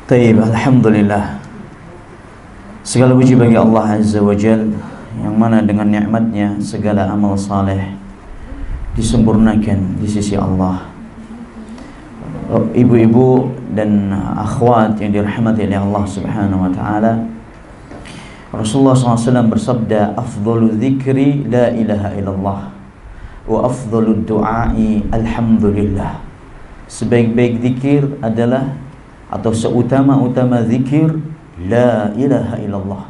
Taib, alhamdulillah. Segala puji bagi Allah Azza wa Jal, yang mana dengan nikmatnya segala amal saleh disempurnakan di sisi Allah. Ibu-ibu dan akhwat yang dirahmati oleh Allah Subhanahu wa taala, Rasulullah SAW bersabda, afdalu dzikri la ilaha illallah wa afdalu du'ai alhamdulillah. Sebaik-baik zikir adalah, atau seutama-utama zikir, la ilaha illallah,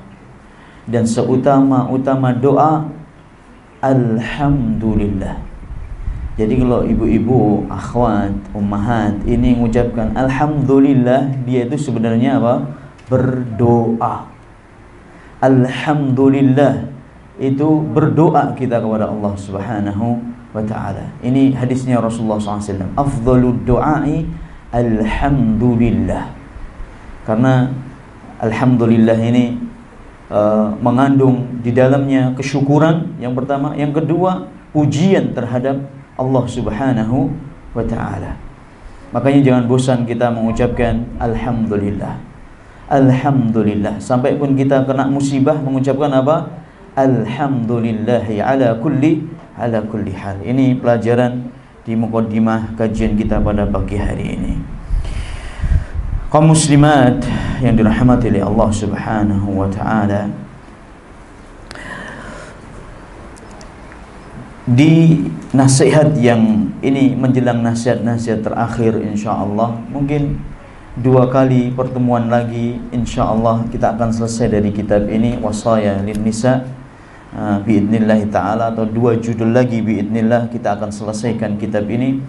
dan seutama-utama doa alhamdulillah. Jadi kalau ibu-ibu, akhwat, ummahat ini mengucapkan alhamdulillah, dia itu sebenarnya apa? Berdoa. Alhamdulillah itu berdoa kita kepada Allah Subhanahu wa ta'ala. Ini hadisnya Rasulullah SAW, afdhalud du'ai alhamdulillah. Karena alhamdulillah ini mengandung di dalamnya kesyukuran yang pertama, yang kedua pujian terhadap Allah Subhanahu wa ta'ala. Makanya jangan bosan kita mengucapkan alhamdulillah, alhamdulillah. Sampai pun kita kena musibah mengucapkan apa? Alhamdulillahi ala kulli hal. Ini pelajaran di muqaddimah kajian kita pada pagi hari ini. Kaum muslimat yang dirahmati oleh Allah Subhanahu wa ta'ala, di nasihat yang ini menjelang nasihat-nasihat terakhir insyaallah, mungkin 2 kali pertemuan lagi insyaallah kita akan selesai dari kitab ini, Wasaya lin Nisa biidznillah ta'ala, atau 2 judul lagi biidznillah kita akan selesaikan kitab ini.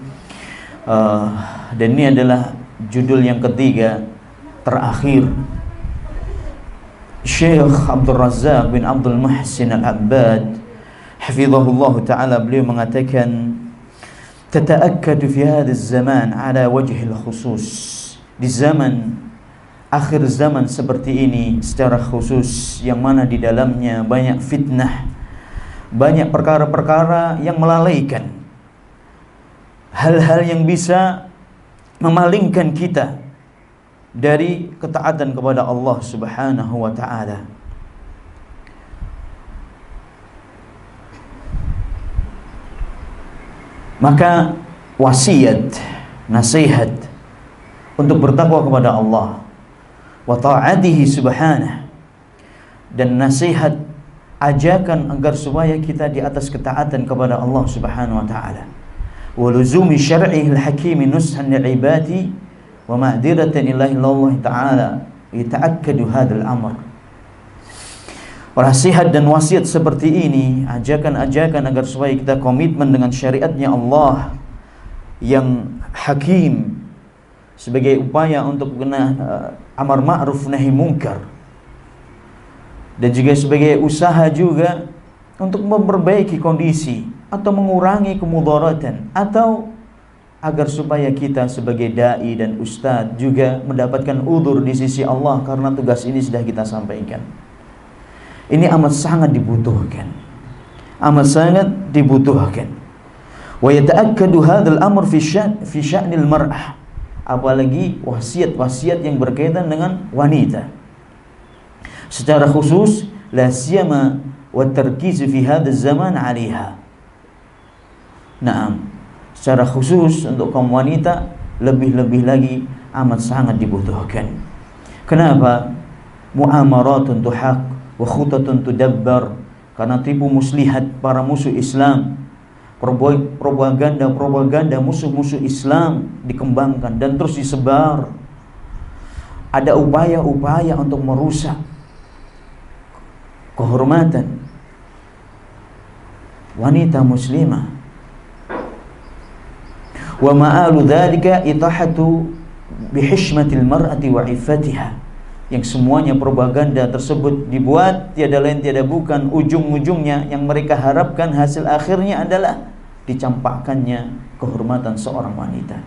Dan ini adalah judul yang ketiga terakhir. Syekh Abdul Razzaq bin Abdul Muhsin Al-Abbad hafizahullah ta'ala, beliau mengatakan, tata'akkadu fi hadzal zaman ala wajhil khusus, di zaman akhir zaman seperti ini secara khusus, yang mana di dalamnya banyak fitnah, banyak perkara-perkara yang melalaikan, hal-hal yang bisa memalingkan kita dari ketaatan kepada Allah Subhanahu wa ta'ala. Maka wasiat, nasihat untuk bertakwa kepada Allah wa ta'atihi subhanahu, dan nasihat ajakan agar supaya kita di atas ketaatan kepada Allah Subhanahu wa ta'ala, wa luzumi syar'ihil hakimi nushan li'ibadi wa ma'diratan ilahi Allah ta'ala yata'akkadu hadzal amr. Nasihat dan wasiat seperti ini, ajakan-ajakan agar supaya kita komitmen dengan syariatnya Allah yang hakim, sebagai upaya untuk amar ma'ruf nahi munkar, dan juga sebagai usaha juga untuk memperbaiki kondisi atau mengurangi kemudaratan, atau agar supaya kita sebagai dai dan ustadz juga mendapatkan udzur di sisi Allah karena tugas ini sudah kita sampaikan. Ini amat sangat dibutuhkan, amat sangat dibutuhkan. Wa yata'akkadu hadzal amr fi sya'nil mar'ah, apalagi wasiat-wasiat yang berkaitan dengan wanita secara khusus, la siyama wa tarkiz fi hadzal zaman 'alaiha. Naam, secara khusus untuk kaum wanita lebih-lebih lagi amat sangat dibutuhkan. Kenapa? Mu'amaratun tuhaq wa khutatun tudabbar, karena tipu muslihat para musuh Islam, propaganda musuh-musuh Islam dikembangkan dan terus disebar. Ada upaya-upaya untuk merusak kehormatan wanita muslimah. Wa ma'alu dzalika itahatu bihishmatil mar'ati wa iffatiha, yang semuanya propaganda tersebut dibuat tiada lain tiada bukan ujung-ujungnya yang mereka harapkan hasil akhirnya adalah dicampakkannya kehormatan seorang wanita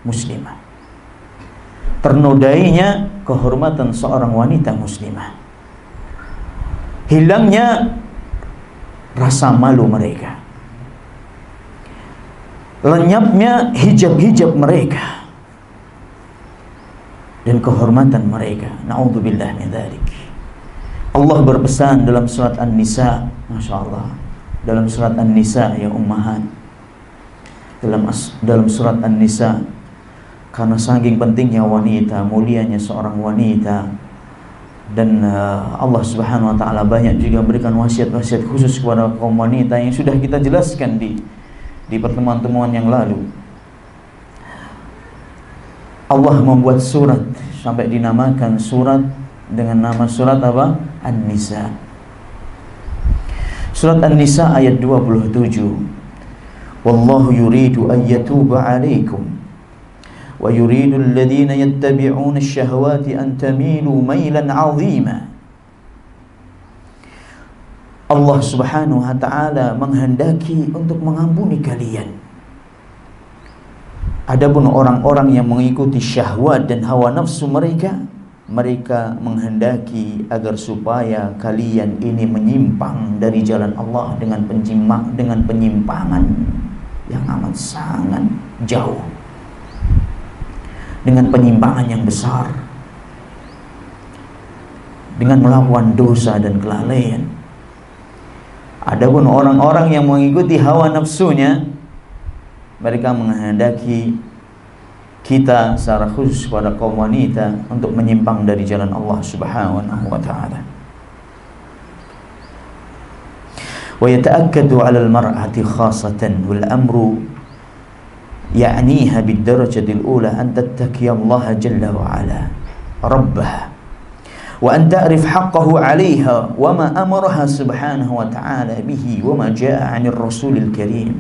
muslimah, ternodainya kehormatan seorang wanita muslimah, hilangnya rasa malu mereka, lenyapnya hijab-hijab mereka, dan kehormatan mereka. Na'udzubillah min dzalik. Allah berpesan dalam surat An-Nisa, Masya Allah, dalam surat An-Nisa ya ummahat, dalam surat An-Nisa, karena saking pentingnya wanita, mulianya seorang wanita, dan Allah Subhanahu wa taala banyak juga memberikan wasiat-wasiat khusus kepada kaum wanita yang sudah kita jelaskan di pertemuan-pertemuan yang lalu. Allah membuat surat sampai dinamakan surat dengan nama surat apa? An-Nisa. Surat An-Nisa ayat 27. Wallahu yuridu an yatuba 'alaikum wa yuridu alladhina yattabi'una asy-syahawati an tamilu mailan 'azima. Allah Subhanahu wa taala menghendaki untuk mengampuni kalian. Adapun orang-orang yang mengikuti syahwat dan hawa nafsu mereka menghendaki agar supaya kalian ini menyimpang dari jalan Allah dengan penyimpangan yang amat sangat jauh, dengan penyimpangan yang besar, dengan melakukan dosa dan kelalaian. Adapun orang-orang yang mengikuti hawa nafsunya, mereka menghendaki kita secara khusus pada kaum wanita untuk menyimpang dari jalan Allah Subhanahu wa taala. Wa yata'akkadu 'ala al-mar'ati khassatan wal amru ya'niha bid-darajati al-ula an tattaqiya Allah jalla wa 'ala rabbaha wa an ta'rif haqqahu 'alayha wa ma amaraha subhanahu wa ta'ala bihi wa ma jaa'a 'anil rasulil karim.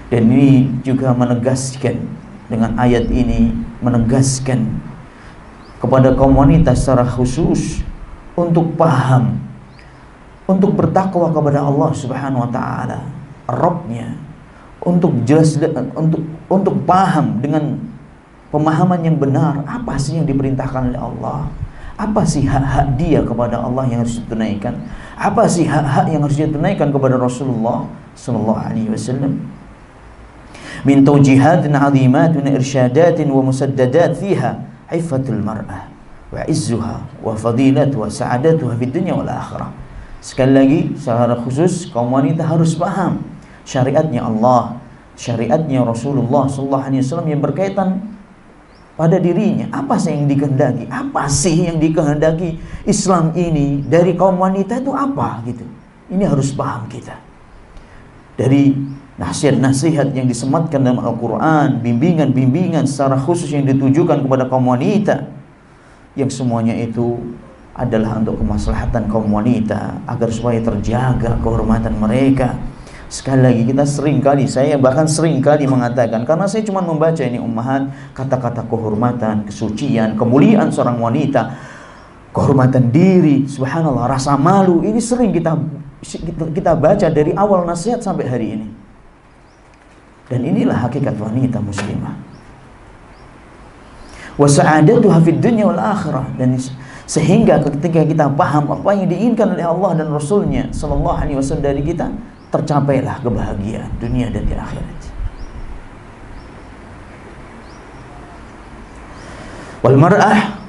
Dan ini juga menegaskan, dengan ayat ini menegaskan kepada kaum wanita secara khusus untuk paham, untuk bertakwa kepada Allah Subhanahu wa taala, Rabbnya, untuk jelas, untuk paham dengan pemahaman yang benar apa sih yang diperintahkan oleh Allah, apa sih hak-hak dia kepada Allah yang harus ditunaikan, apa sih hak-hak yang harus ditunaikan kepada Rasulullah sallallahu alaihi wasallam. Min tawjihatin 'azimatin irsyadatin wa musaddadat fiha iffatul mar'ah wa izzuha wa fadilatuha wa sa'adatuha fid dunya wal akhirah. Sekali lagi, secara khusus kaum wanita harus paham syariatnya Allah, syariatnya Rasulullah sallallahu alaihi wasallam yang berkaitan pada dirinya. Apa sih yang dikehendaki? Apa sih yang dikehendaki Islam ini dari kaum wanita itu apa gitu. Ini harus paham kita. Dari nasihat-nasihat yang disematkan dalam Al-Quran, bimbingan-bimbingan secara khusus yang ditujukan kepada kaum wanita, yang semuanya itu adalah untuk kemaslahatan kaum wanita agar supaya terjaga kehormatan mereka. Sekali lagi, saya bahkan sering kali mengatakan, karena saya cuma membaca ini ummahat, kata-kata kehormatan, kesucian, kemuliaan seorang wanita, kehormatan diri, subhanallah, rasa malu, ini sering kita baca dari awal nasihat sampai hari ini. Dan inilah hakikat wanita muslimah. Wa sa'adatuha fid dunya wal akhirah. Dan sehingga ketika kita paham apa yang diinginkan oleh Allah dan Rasulnya sallallahu alaihi wasallam dari kita, tercapailah kebahagiaan dunia dan di akhirat. Wal mar'ah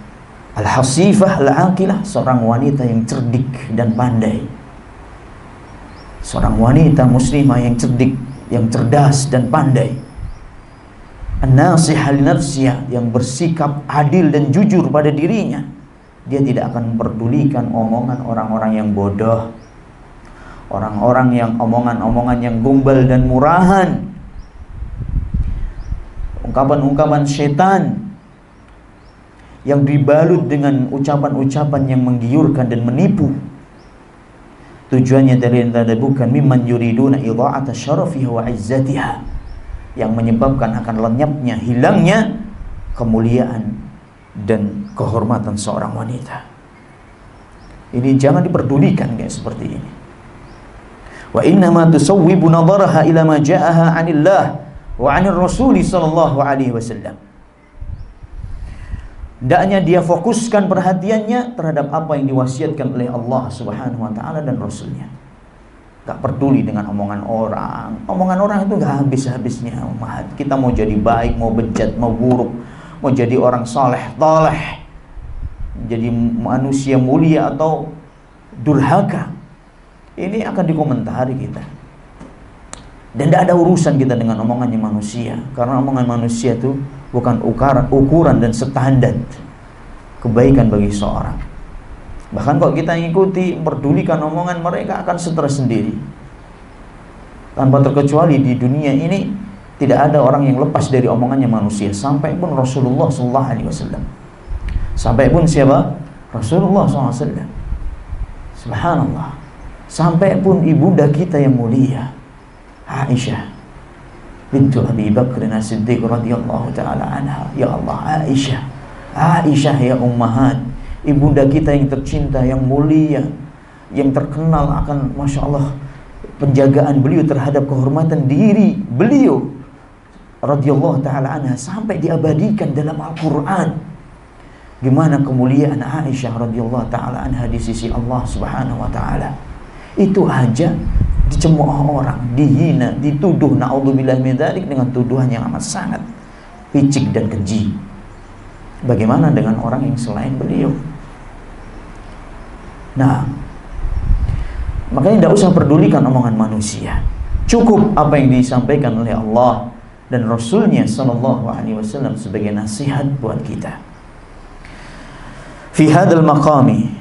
al-hasifah al-aqilah, seorang wanita yang cerdik dan pandai. Seorang wanita muslimah yang cerdik, yang cerdas dan pandai. An-nasihah li nafsiyah, yang bersikap adil dan jujur pada dirinya. Dia tidak akan memperdulikan omongan orang-orang yang bodoh, orang-orang yang omongan-omongan yang gombal dan murahan, ungkapan-ungkapan setan yang dibalut dengan ucapan-ucapan yang menggiurkan dan menipu. Tujuannya dari bukan mimman yuriduna idha'ata syarafiha wa izzatiha, yang menyebabkan akan lenyapnya, hilangnya kemuliaan dan kehormatan seorang wanita. Ini jangan diperdulikan kayak seperti ini. Wa innama tusawwibu nadharaha ila ma ja'aha 'anillah wa 'anir rasul sallallahu alaihi wasallam. Hendaknya dia fokuskan perhatiannya terhadap apa yang diwasiatkan oleh Allah Subhanahu wa taala dan Rasulnya. Gak peduli dengan omongan orang. Omongan orang itu gak habis-habisnya. Kita mau jadi baik, mau bejat, mau buruk, mau jadi orang saleh, taleh, jadi manusia mulia atau durhaka. Ini akan dikomentari kita. Dan tidak ada urusan kita dengan omongannya manusia, karena omongan manusia itu bukan ukuran dan standar kebaikan bagi seorang. Bahkan kalau kita ikuti, memperdulikan omongan mereka, akan stres sendiri. Tanpa terkecuali di dunia ini tidak ada orang yang lepas dari omongannya manusia, sampai pun Rasulullah SAW. Sampai pun siapa? Rasulullah SAW. Subhanallah. Sampai pun ibunda kita yang mulia, Aisyah bintu Abi Bakr As-Siddiq radhiyallahu taala anha. Ya Allah, Aisyah ya ummahat, ibunda kita yang tercinta, yang mulia, yang terkenal akan, masya Allah, penjagaan beliau terhadap kehormatan diri beliau radhiyallahu taala anha, sampai diabadikan dalam Al-Quran. Gimana kemuliaan Aisyah radhiyallahu taala anha di sisi Allah Subhanahu wa taala. Itu aja dicemooh orang, dihina, dituduh, naudzubillah min dzalik, dengan tuduhan yang amat sangat picik dan keji. Bagaimana dengan orang yang selain beliau? Nah, makanya tidak usah pedulikan omongan manusia. Cukup apa yang disampaikan oleh Allah dan Rasulnya Sallallahu Alaihi Wasallam sebagai nasihat buat kita. Fi hadzal maqami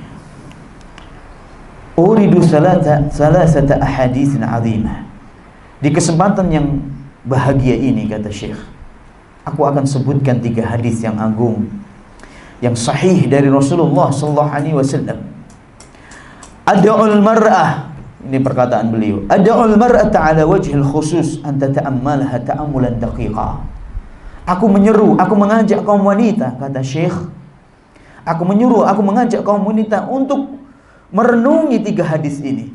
uridu salasata ahaditsin azimah. Di kesempatan yang bahagia ini, kata Syekh, aku akan sebutkan 3 hadis yang agung, yang sahih dari Rasulullah sallallahu alaihi wasallam. Ad'ul mar'ah, ini perkataan beliau, ad'ul mar'ata ala wajhil khusus an tata'ammalaha ta'ammulan daqiqa. Aku menyeru, aku mengajak kaum wanita, kata Syekh, aku mengajak kaum wanita untuk merenungi 3 hadis ini,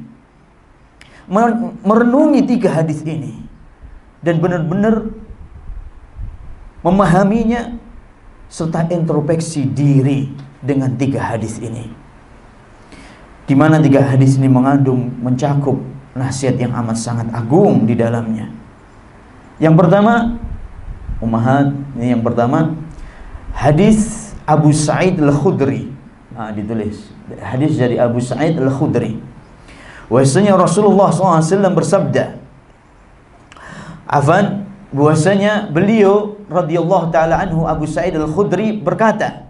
merenungi 3 hadis ini, dan benar-benar memahaminya serta introspeksi diri dengan 3 hadis ini, di mana 3 hadis ini mengandung, mencakup nasihat yang amat sangat agung di dalamnya. Yang pertama, ummahat, ini yang pertama, hadis Abu Sa'id Al-Khudri. Ditulis hadis dari Abu Sa'id Al-Khudri, bahwasanya Rasulullah SAW bersabda, bahwasanya beliau radhiyallahu taala anhu, Abu Sa'id Al-Khudri berkata,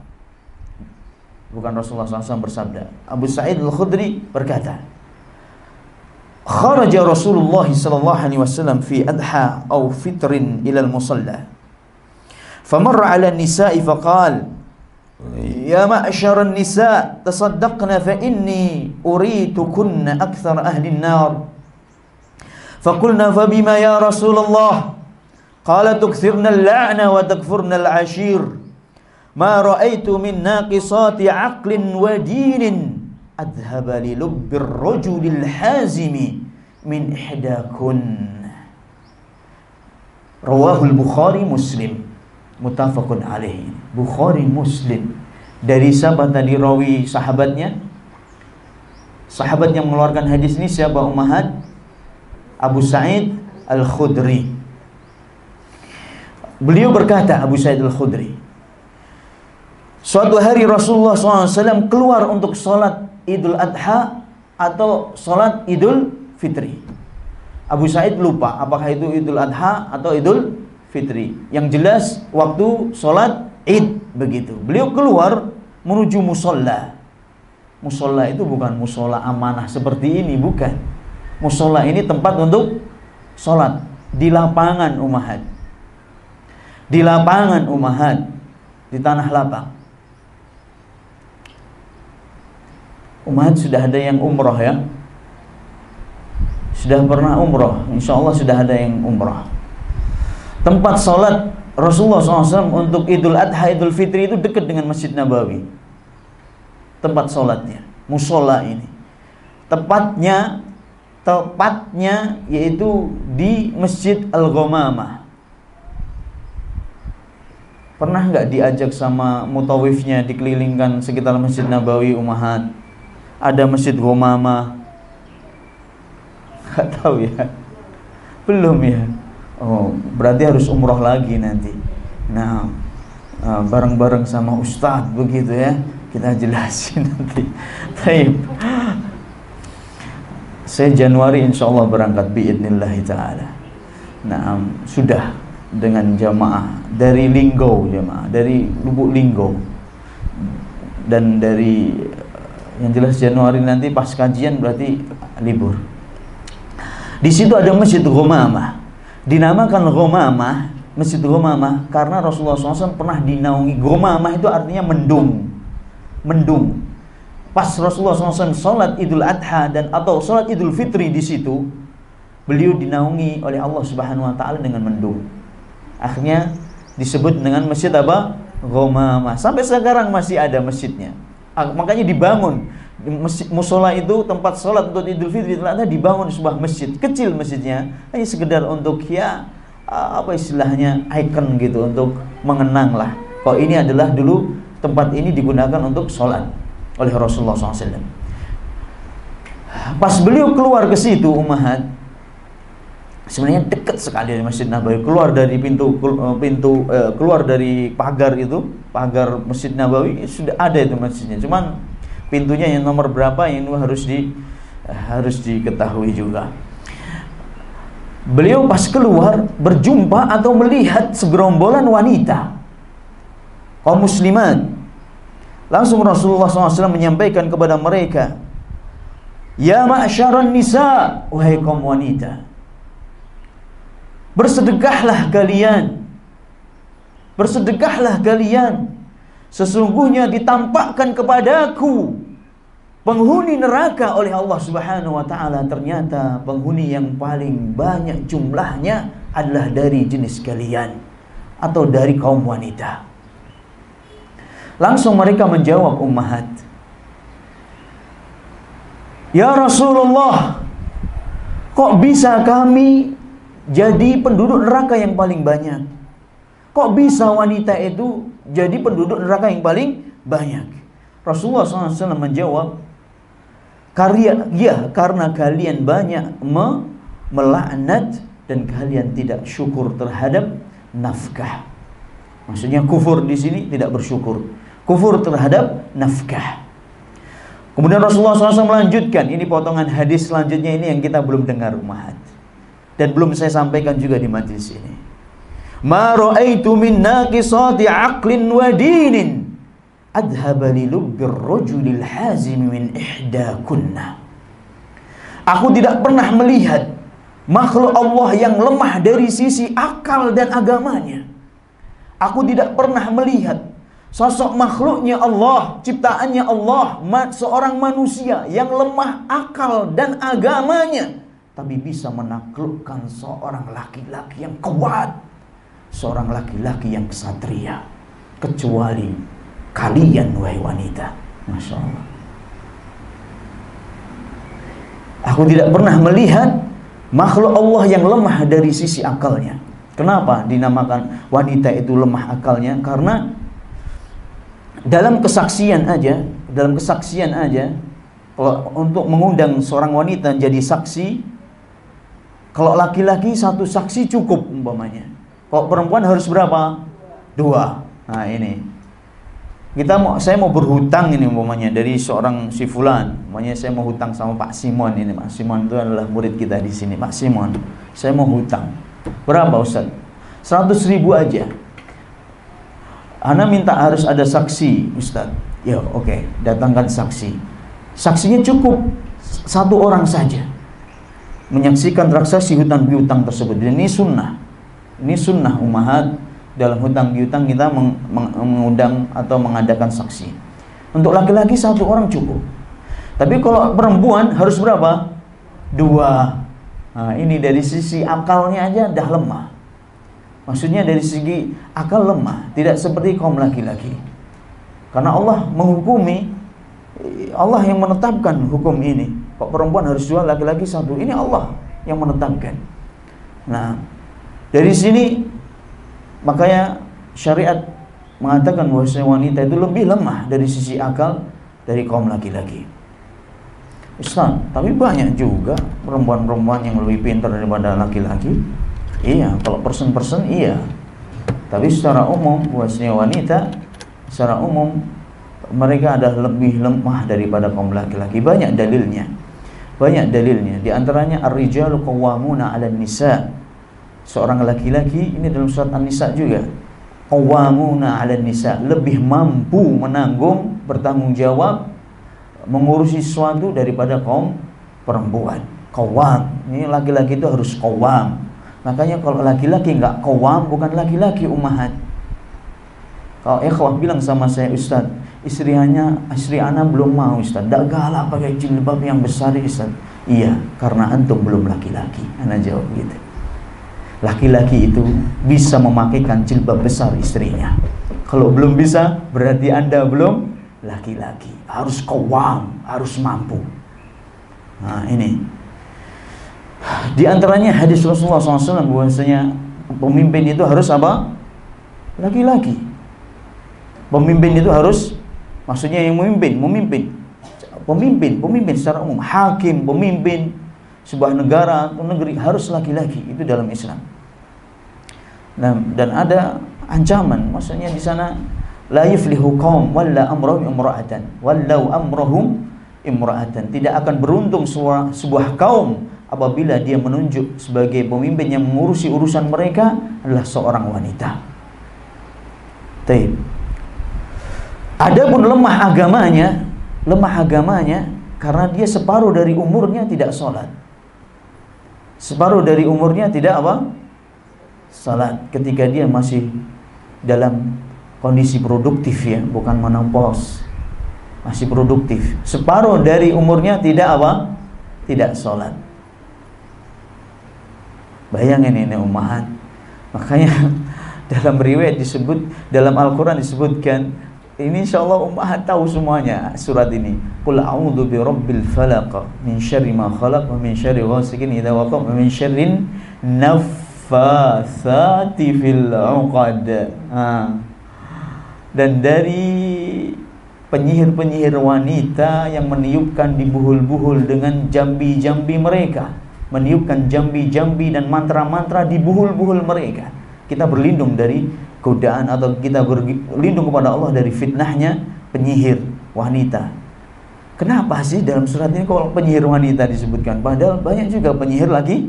bukan Rasulullah SAW bersabda, Abu Sa'id Al-Khudri berkata, kharaja Rasulullah sallallahu alaihi wasallam fi adha aw fitrin ila al-musalla, famarra ala an-nisa'i faqala, ya ma'syar an-nisa tasaddaqna fa inni uritukunna akthar ahli an-nar. Faqulna fa bima ya Rasulullah? Qala tukthirna al-la'na wa takfurna al-ashir. Ma ra'aitu min naqisati 'aqlin wa dinin adhhaba li lubbi ar-rajuli al-hazimi min ihdakun. Rawahu al-Bukhari Muslim, muttafaqun alaihi. Bukhari Muslim. Dari siapa tadi rawi sahabatnya? Sahabat yang mengeluarkan hadis ini siapa, ummahat? Abu Sa'id Al-Khudri. Beliau berkata, Abu Sa'id Al-Khudri, suatu hari Rasulullah SAW keluar untuk sholat Idul Adha atau sholat Idul Fitri. Abu Sa'id lupa apakah itu Idul Adha atau Idul Fitri. Yang jelas waktu sholat Id begitu. Beliau keluar menuju musola. Musola itu bukan musola amanah seperti ini, bukan. Musola ini tempat untuk sholat di lapangan ummahat. Di lapangan ummahat, di tanah lapang. Ummahat sudah ada yang umroh ya? Sudah pernah umroh? Insya Allah sudah ada yang umroh. Tempat sholat Rasulullah SAW untuk Idul Adha, Idul Fitri itu dekat dengan Masjid Nabawi. Tempat sholatnya, musola ini. Tepatnya yaitu di Masjid Al-Ghamamah. Pernah nggak diajak sama mutawifnya dikelilingkan sekitar Masjid Nabawi, ummahat? Ada Masjid Ghamamah? Nggak tahu ya? Belum ya? Oh, berarti harus umroh lagi nanti. Nah, bareng-bareng sama ustadz begitu ya, kita jelasin nanti. Baik. Saya Januari insya Allah berangkat biidnillahi ta'ala. Nah, sudah dengan jamaah dari Linggo, jamaah dari Lubuk Linggo, dan dari yang jelas Januari nanti pas kajian berarti libur. Di situ ada Masjid Ghamamah. Dinamakan Ghamamah, Masjid Ghamamah karena Rasulullah SAW pernah dinaungi. Ghamamah itu artinya mendung. Mendung. Pas Rasulullah SAW sholat Idul Adha dan atau sholat Idul Fitri di situ, beliau dinaungi oleh Allah Subhanahu Wa Taala dengan mendung. Akhirnya disebut dengan masjid apa? Ghamamah. Sampai sekarang masih ada masjidnya. Makanya dibangun musola itu, tempat sholat untuk Idul Fitri Idul Adha, dibangun sebuah masjid kecil, masjidnya hanya sekedar untuk ya apa istilahnya ikon gitu, untuk mengenang lah. Kalau ini adalah dulu tempat ini digunakan untuk sholat oleh Rasulullah SAW. Pas beliau keluar ke situ, ummahat, sebenarnya dekat sekali dari Masjid Nabawi. Keluar dari keluar dari pagar itu, pagar Masjid Nabawi sudah ada itu masjidnya. Cuman pintunya yang nomor berapa yang harus diketahui juga. Beliau pas keluar berjumpa atau melihat segerombolan wanita kaum muslimat. Langsung Rasulullah SAW menyampaikan kepada mereka, ya ma'syaran nisa, wahai kaum wanita, bersedekahlah kalian, bersedekahlah kalian. Sesungguhnya ditampakkan kepadaku penghuni neraka oleh Allah Subhanahu Wa Taala. Ternyata penghuni yang paling banyak jumlahnya adalah dari jenis kalian atau dari kaum wanita. Langsung mereka menjawab, ummahat, ya Rasulullah, kok bisa kami jadi penduduk neraka yang paling banyak? Kok bisa wanita itu jadi penduduk neraka yang paling banyak? Rasulullah SAW menjawab, karena kalian banyak melaknat dan kalian tidak syukur terhadap nafkah. Maksudnya kufur di sini, tidak bersyukur. Kufur terhadap nafkah. Kemudian Rasulullah SAW melanjutkan, ini potongan hadis selanjutnya ini yang kita belum dengar, ummahat, dan belum saya sampaikan juga di majlis ini. Ma ra'aitu min naqisati aqlin wa dinin adhaba li lubbir rajulil hazim min ihdakunna. Aku tidak pernah melihat makhluk Allah yang lemah dari sisi akal dan agamanya. Aku tidak pernah melihat sosok makhluknya Allah, ciptaannya Allah, seorang manusia yang lemah akal dan agamanya, tapi bisa menaklukkan seorang laki-laki yang kuat, seorang laki-laki yang ksatria, kecuali kalian, wahai wanita. Masya Allah. Aku tidak pernah melihat makhluk Allah yang lemah dari sisi akalnya. Kenapa dinamakan wanita itu lemah akalnya? Karena dalam kesaksian aja, kalau untuk mengundang seorang wanita jadi saksi, kalau laki-laki satu saksi cukup umpamanya. Kalau perempuan harus berapa? 2. Nah ini, saya mau berhutang ini umpamanya dari seorang si fulan, umpamanya saya mau hutang sama Pak Simon ini. Pak Simon itu adalah murid kita di sini. Pak Simon, saya mau hutang. Berapa Ustaz? 100.000 aja. Ana minta harus ada saksi, Ustaz. Ya, oke, datangkan saksi. Saksinya cukup 1 orang saja menyaksikan transaksi hutang piutang tersebut. Dan ini sunnah. Ini sunnah, ummahat. Dalam hutang piutang kita mengundang atau mengadakan saksi. Untuk laki-laki 1 orang cukup. Tapi kalau perempuan harus berapa? 2. Nah, ini dari sisi akalnya aja dah lemah. Maksudnya dari segi akal lemah, tidak seperti kaum laki-laki. Karena Allah menghukumi, Allah yang menetapkan hukum ini. Kok perempuan harus 2, laki-laki 1? Ini Allah yang menetapkan. Nah, dari sini makanya syariat mengatakan bahwa wanita itu lebih lemah dari sisi akal dari kaum laki-laki. Ustaz, tapi banyak juga perempuan-perempuan yang lebih pintar daripada laki-laki. Iya, kalau person iya. Tapi secara umum bahwasanya wanita secara umum mereka adalah lebih lemah daripada kaum laki-laki. Banyak dalilnya. Di antaranya ar-rijalu qawwamuna 'alan nisa. Seorang laki-laki, ini dalam surat An-Nisa juga. Qawwamuna 'alan nisa, lebih mampu menanggung, bertanggung jawab, mengurusi sesuatu daripada kaum perempuan. Qawwam. Ini laki-laki itu harus qawwam. Makanya kalau laki-laki enggak qawwam, bukan laki-laki ummahat. Kalau ikhwah bilang sama saya, Ustaz, istri ana belum mau Ustaz, dak galak pakai jilbab yang besar Ustaz. Iya, karena antum belum laki-laki. Ana jawab gitu. Laki-laki itu bisa memakaikan jilbab besar istrinya. Kalau belum bisa, berarti Anda belum laki-laki. Harus qawwam, harus mampu. Nah, ini. Di antaranya hadis Rasulullah SAW bahwasanya pemimpin itu harus apa? Laki-laki. Pemimpin itu harus, maksudnya yang memimpin secara umum, hakim, pemimpin sebuah negara atau negeri harus laki-laki, itu dalam Islam. Dan ada ancaman, maksudnya di sana la yuflihu qaum walla amrahum imra'atan, tidak akan beruntung sebuah kaum apabila dia menunjuk sebagai pemimpin yang mengurusi urusan mereka adalah seorang wanita. Taib. Adapun lemah agamanya karena dia separuh dari umurnya tidak sholat. Separuh dari umurnya tidak apa? Salat. Ketika dia masih dalam kondisi produktif ya, bukan menopause. Masih produktif. Separuh dari umurnya tidak apa? Tidak sholat. Bayangin ini ummahat. Makanya dalam riwayat disebut, dalam Al-Quran disebutkan, ini insyaallah ummahat tahu semuanya surat ini. Qul a'udzu birabbil falaq min syarri ma khalaq wa min syarri ghasiqin idza waqab wa min syarrin naffatsati fil 'uqad. Dan dari penyihir-penyihir wanita yang meniupkan di buhul-buhul dengan jambi-jambi mereka, meniupkan jambi-jambi dan mantra-mantra di buhul-buhul mereka. Kita berlindung dari godaan atau kita berlindung kepada Allah dari fitnahnya penyihir wanita. Kenapa sih dalam surat ini kalau penyihir wanita disebutkan? Padahal banyak juga penyihir lagi.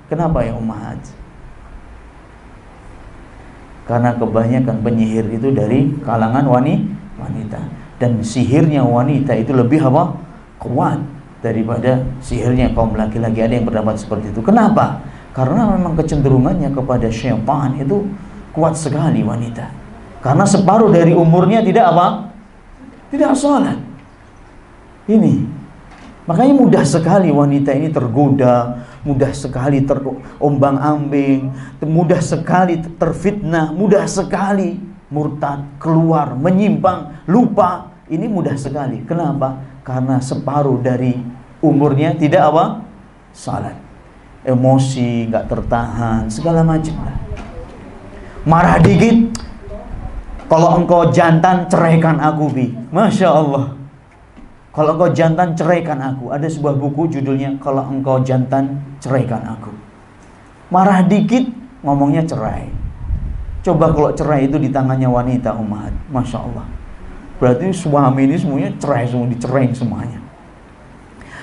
Kenapa ya ummahat? Karena kebanyakan penyihir itu dari kalangan wanita. Dan sihirnya wanita itu lebih apa? Kuat daripada sihirnya kaum laki-laki. Ada yang berpendapat seperti itu. Kenapa? Karena memang kecenderungannya kepada syaitan itu kuat sekali wanita. Karena separuh dari umurnya tidak apa? Tidak sholat. Ini. Makanya mudah sekali wanita ini tergoda, mudah sekali terombang-ambing, mudah sekali terfitnah, mudah sekali murtad, keluar, menyimpang, lupa. Ini mudah sekali. Kenapa? Karena separuh dari umurnya tidak apa? Salat. Emosi, gak tertahan, segala macam lah. Marah dikit, kalau engkau jantan ceraikan aku bi. Masya Allah. Kalau engkau jantan ceraikan aku. Ada sebuah buku judulnya Kalau Engkau Jantan Ceraikan Aku. Marah dikit ngomongnya cerai. Coba kalau cerai itu di tangannya wanita ummahat, Masya Allah. Berarti suami ini semuanya cerai semua, dicerain semuanya.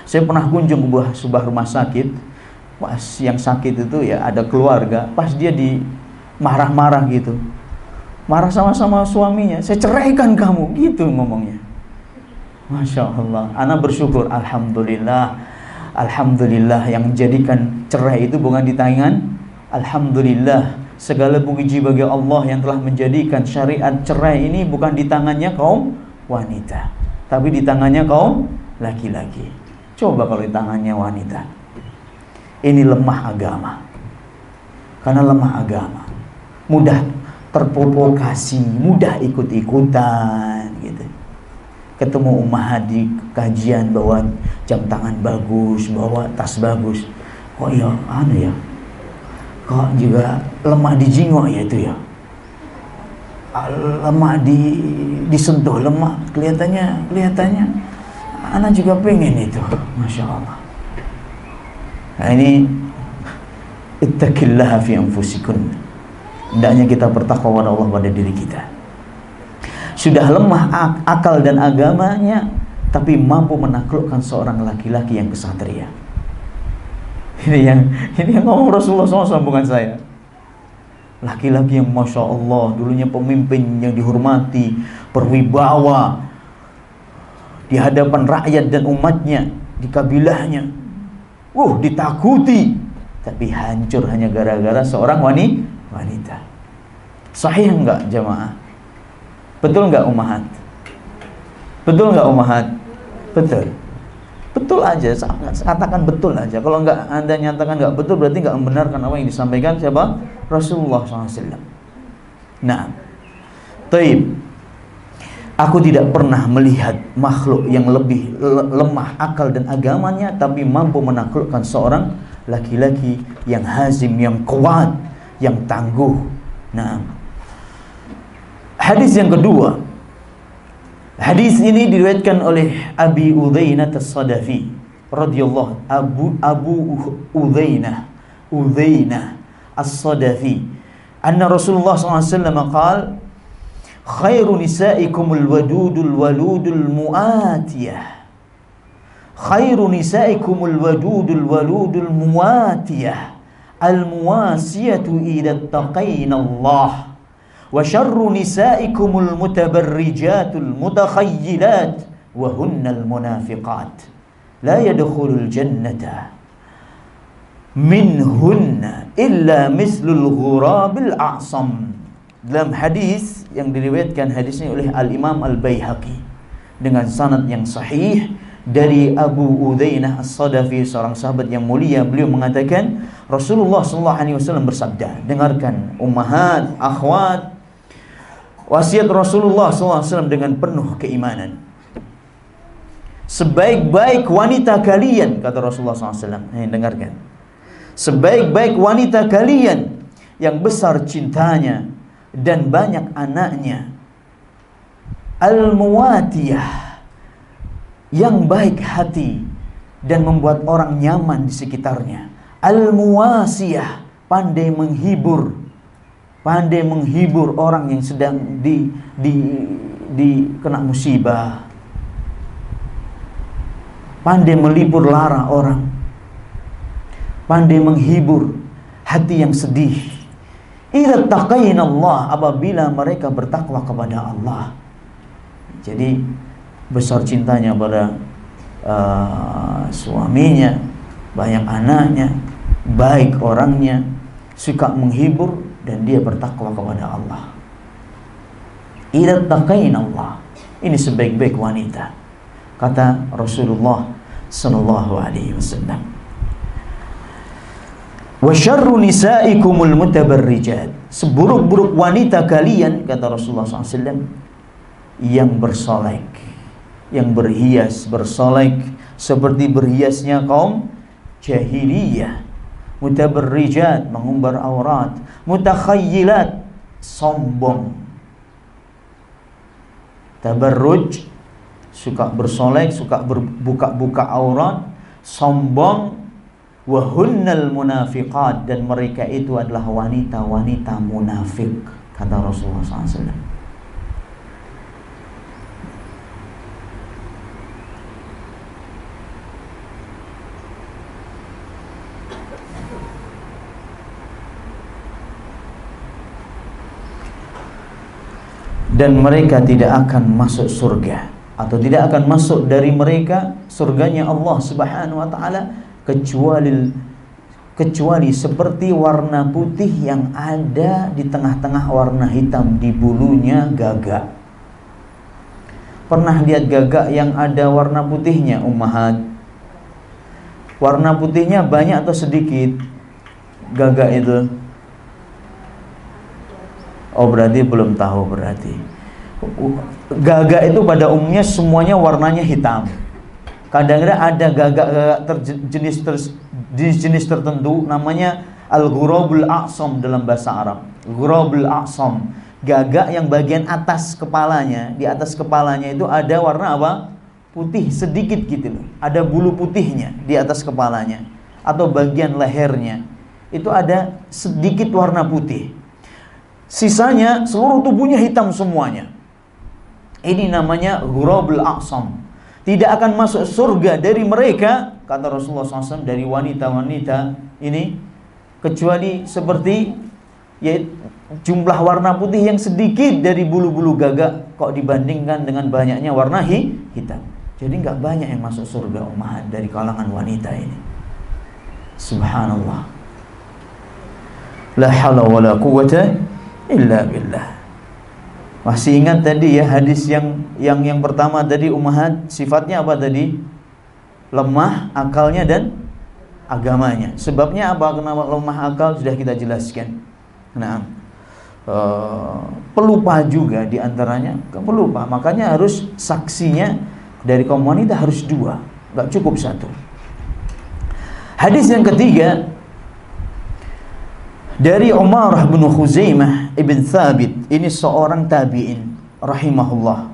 Saya pernah kunjung ke sebuah rumah sakit. Pas yang sakit itu ya ada keluarga, pas dia di marah-marah gitu, marah sama-sama suaminya, saya ceraikan kamu, gitu ngomongnya. Masya Allah. Ana bersyukur, Alhamdulillah yang jadikan cerai itu bukan di tangan. Alhamdulillah, segala puji bagi Allah yang telah menjadikan syariat cerai ini bukan di tangannya kaum wanita, tapi di tangannya kaum laki-laki. Coba kalau di tangannya wanita. Ini lemah agama. Karena lemah agama, mudah terprovokasi, mudah ikut-ikutan gitu. Ketemu ummahat di kajian bawa jam tangan bagus, bawa tas bagus. Kok ya aneh ya? Kok juga lemah di jingok ya itu ya? Lemah disentuh, lemah kelihatannya anak juga pengen itu. Masya Allah. Nah ini ittaqillaha fi anfusikum. Hendaknya kita bertakwa kepada Allah pada diri kita. Sudah lemah akal dan agamanya, tapi mampu menaklukkan seorang laki-laki yang kesatria. Ini yang ngomong Rasulullah SAW, bukan saya. Laki-laki yang Masya Allah, dulunya pemimpin yang dihormati, berwibawa di hadapan rakyat dan umatnya, di kabilahnya, ditakuti, tapi hancur hanya gara-gara seorang wanita. Sahih enggak jamaah? Betul enggak ummahat? Betul enggak ummahat? Betul. Betul aja, katakan betul aja. Kalau enggak Anda nyatakan enggak betul, berarti enggak membenarkan apa yang disampaikan siapa? Rasulullah SAW. Nah, taib. Aku tidak pernah melihat makhluk yang lebih lemah akal dan agamanya, tapi mampu menaklukkan seorang laki-laki yang hazim, yang kuat, yang tangguh. Nah, hadis yang kedua. Hadis ini diriwayatkan oleh Abi Udzainah As-Sadafi radhiyallahu Abu Udzainah As-Sadafi anna Rasulullah SAW qala khairu nisaikumul wadudul waludul muatiyah khairu nisaikumul wadudul waludul muatiyah al muwasiyatu idza taqayna Allah wa syarru nisaikumul mutabarrijatul mutakhayyilat wa hunnal munafiqat la yadkhulul jannata minhunna illa mislul ghurabil a'sam. Dalam hadis yang diriwayatkan hadisnya oleh Al-Imam Al-Baihaqi dengan sanad yang sahih dari Abu Udzainah As-Sadafi, seorang sahabat yang mulia, beliau mengatakan Rasulullah SAW bersabda, dengarkan ummahat, akhwat, wasiat Rasulullah SAW dengan penuh keimanan. Sebaik-baik wanita kalian, kata Rasulullah SAW, dengarkan, sebaik-baik wanita kalian yang besar cintanya dan banyak anaknya, al-muwatiyah, yang baik hati dan membuat orang nyaman di sekitarnya, al-muwasiyah, pandai menghibur orang yang sedang kena musibah, pandai melipur lara orang, pandai menghibur hati yang sedih. Idza taqayna Allah, apabila mereka bertakwa kepada Allah. Jadi besar cintanya pada suaminya, banyak anaknya, baik orangnya, suka menghibur, dan dia bertakwa kepada Allah. Idza taqayna Allah, ini sebaik-baik wanita, kata Rasulullah sallallahu alaihi wasallam. Wa syarru nisaikumul mutabarrijat, seburuk-buruk wanita kalian, kata Rasulullah SAW, yang bersolek, yang berhias, bersolek seperti berhiasnya kaum jahiliyah. Mutabarrijat, mengumbar aurat. Mutakhayyilat, sombong. Tabarruj, suka bersolek, suka berbuka-buka aurat, sombong. Wahunnal munafiqat, dan mereka itu adalah wanita-wanita munafik, kata Rasulullah SAW. Dan mereka tidak akan masuk surga, atau tidak akan masuk dari mereka surganya Allah Subhanahu wa ta'ala, kecuali seperti warna putih yang ada di tengah-tengah warna hitam di bulunya gagak. Pernah lihat gagak yang ada warna putihnya, ummahat? Warna putihnya banyak atau sedikit gagak itu? Oh, berarti belum tahu. Berarti gagak itu pada umumnya semuanya warnanya hitam. Kadang-kadang ada gagak-gagak jenis tertentu, namanya al-ghurabul a'sam dalam bahasa Arab. Ghurabul a'sam, gagak yang bagian atas kepalanya, di atas kepalanya itu ada warna apa? Putih sedikit gitu loh. Ada bulu putihnya di atas kepalanya, atau bagian lehernya itu ada sedikit warna putih. sisanya seluruh tubuhnya hitam semuanya. Ini namanya ghurabul a'sam. Tidak akan masuk surga dari mereka, kata Rasulullah SAW, dari wanita-wanita ini, kecuali seperti ya, jumlah warna putih yang sedikit dari bulu-bulu gagak kok dibandingkan dengan banyaknya warna hitam. Jadi nggak banyak yang masuk surga ummahat dari kalangan wanita ini. Subhanallah. La haula wala quwwata illa billah. Masih ingat tadi ya hadis yang pertama tadi, ummahat sifatnya apa tadi? Lemah akalnya dan agamanya. Sebabnya apa? Kenapa lemah akal sudah kita jelaskan. Nah, pelupa juga diantaranya, pelupa. Makanya harus saksinya dari kaum wanita harus 2, nggak cukup 1. Hadis yang ketiga dari Umarah bin Khuzaimah ibn Thabit. Ini seorang tabi'in rahimahullah,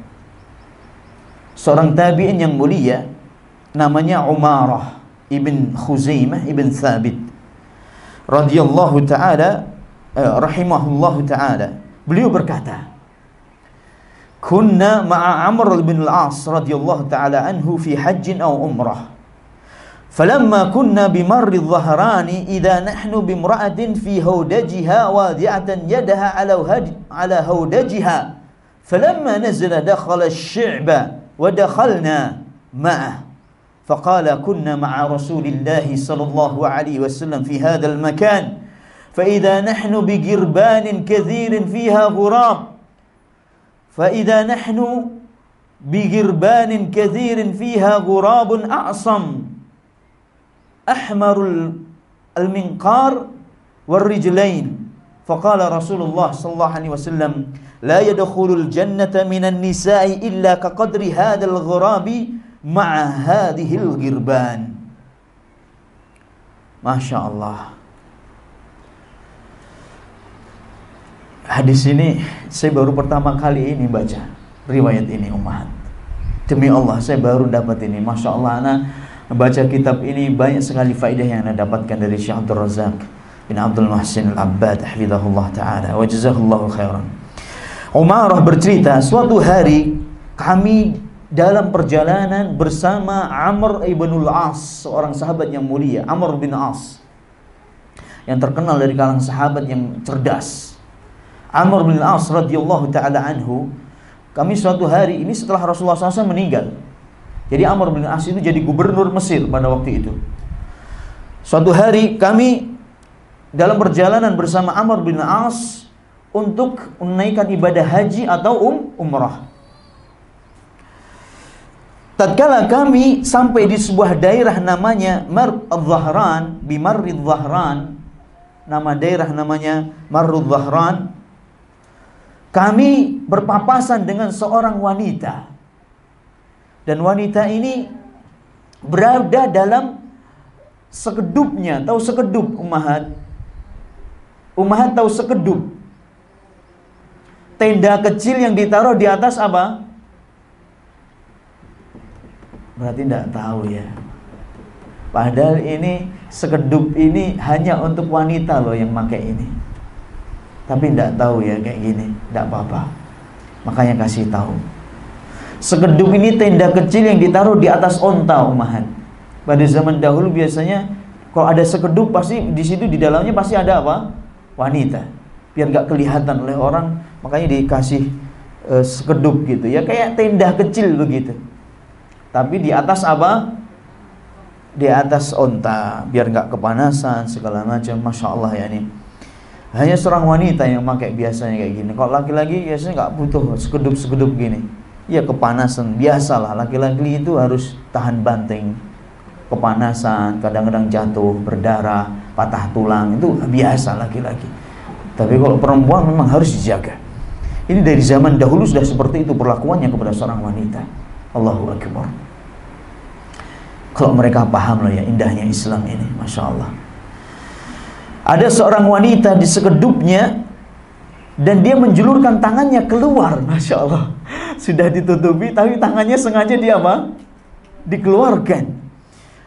seorang tabi'in yang mulia, namanya Umarah ibn Khuzaimah ibn Thabit radhiyallahu ta'ala rahimahullahu ta'ala. Beliau berkata, kunna ma'a Amr bin al-As radhiyallahu ta'ala anhu fi hajjin aw umrah. فلما كنا بمر الظهران إذا نحن بامرأة في هودجها واضعة يدها على هودجها فلما نزل دخل الشعب ودخلنا معه فقال كنا مع رسول الله صلى الله عليه وسلم في هذا المكان فإذا نحن بجربان كثير فيها غراب فإذا نحن بجربان كثير فيها غراب أعصم أحمر المنقار والرجلين فقال رسول الله صلى الله عليه وسلم لا يدخل الجنة من النساء إلا كقدر هذا الغراب مع هذه الغربان. Masya Allah. Hadis ini saya baru pertama kali ini baca riwayat ini ummahat. Demi Allah saya baru dapat ini. Masya Allah, anak baca kitab ini banyak sekali faedah yang anda dapatkan dari Syekh Abdul Razak bin Abdul Muhsin Al-Abbad hafizahullah ta'ala wa jazahullahu khairan. Umarah bercerita, suatu hari kami dalam perjalanan bersama Amr ibn al-As, seorang sahabat yang mulia. Amr bin As yang terkenal dari kalangan sahabat yang cerdas. Amr bin al-As radhiyallahu ta'ala anhu, kami suatu hari ini setelah Rasulullah SAW meninggal. Jadi Amr bin As itu jadi gubernur Mesir pada waktu itu. Suatu hari kami dalam perjalanan bersama Amr bin As untuk menaikkan ibadah haji atau umrah. Tatkala kami sampai di sebuah daerah namanya Marr-Dhahran, di Marr-Dhahran, nama daerah namanya Marr-Dhahran, kami berpapasan dengan seorang wanita. Dan wanita ini berada dalam sekedupnya. Tahu sekedup ummahat? Ummahat tahu sekedup? Tenda kecil yang ditaruh di atas apa? Berarti tidak tahu ya. Padahal ini sekedup ini hanya untuk wanita loh yang pakai ini. Tapi tidak tahu ya kayak gini. Tidak apa-apa. Makanya kasih tahu. Sekedup ini tenda kecil yang ditaruh di atas onta ummahat. Pada zaman dahulu biasanya kalau ada sekedup pasti di situ di dalamnya pasti ada apa? Wanita. Biar nggak kelihatan oleh orang, makanya dikasih sekedup gitu ya, kayak tenda kecil begitu. Tapi di atas apa? Di atas onta, biar nggak kepanasan segala macam. Masya Allah ya ini. Hanya seorang wanita yang pakai biasanya kayak gini. Kalau laki-laki biasanya nggak butuh sekedup-sekedup gini. Ya kepanasan, biasalah laki-laki itu harus tahan banting, kepanasan, kadang-kadang jatuh, berdarah, patah tulang, itu biasa laki-laki. Tapi kalau perempuan memang harus dijaga. Ini dari zaman dahulu sudah seperti itu perlakuannya kepada seorang wanita. Allahu Akbar. Kalau mereka paham loh ya indahnya Islam ini, Masya Allah. Ada seorang wanita di sekedupnya dan dia menjulurkan tangannya keluar, Masya Allah. Sudah ditutupi tapi tangannya sengaja dia apa? Dikeluarkan.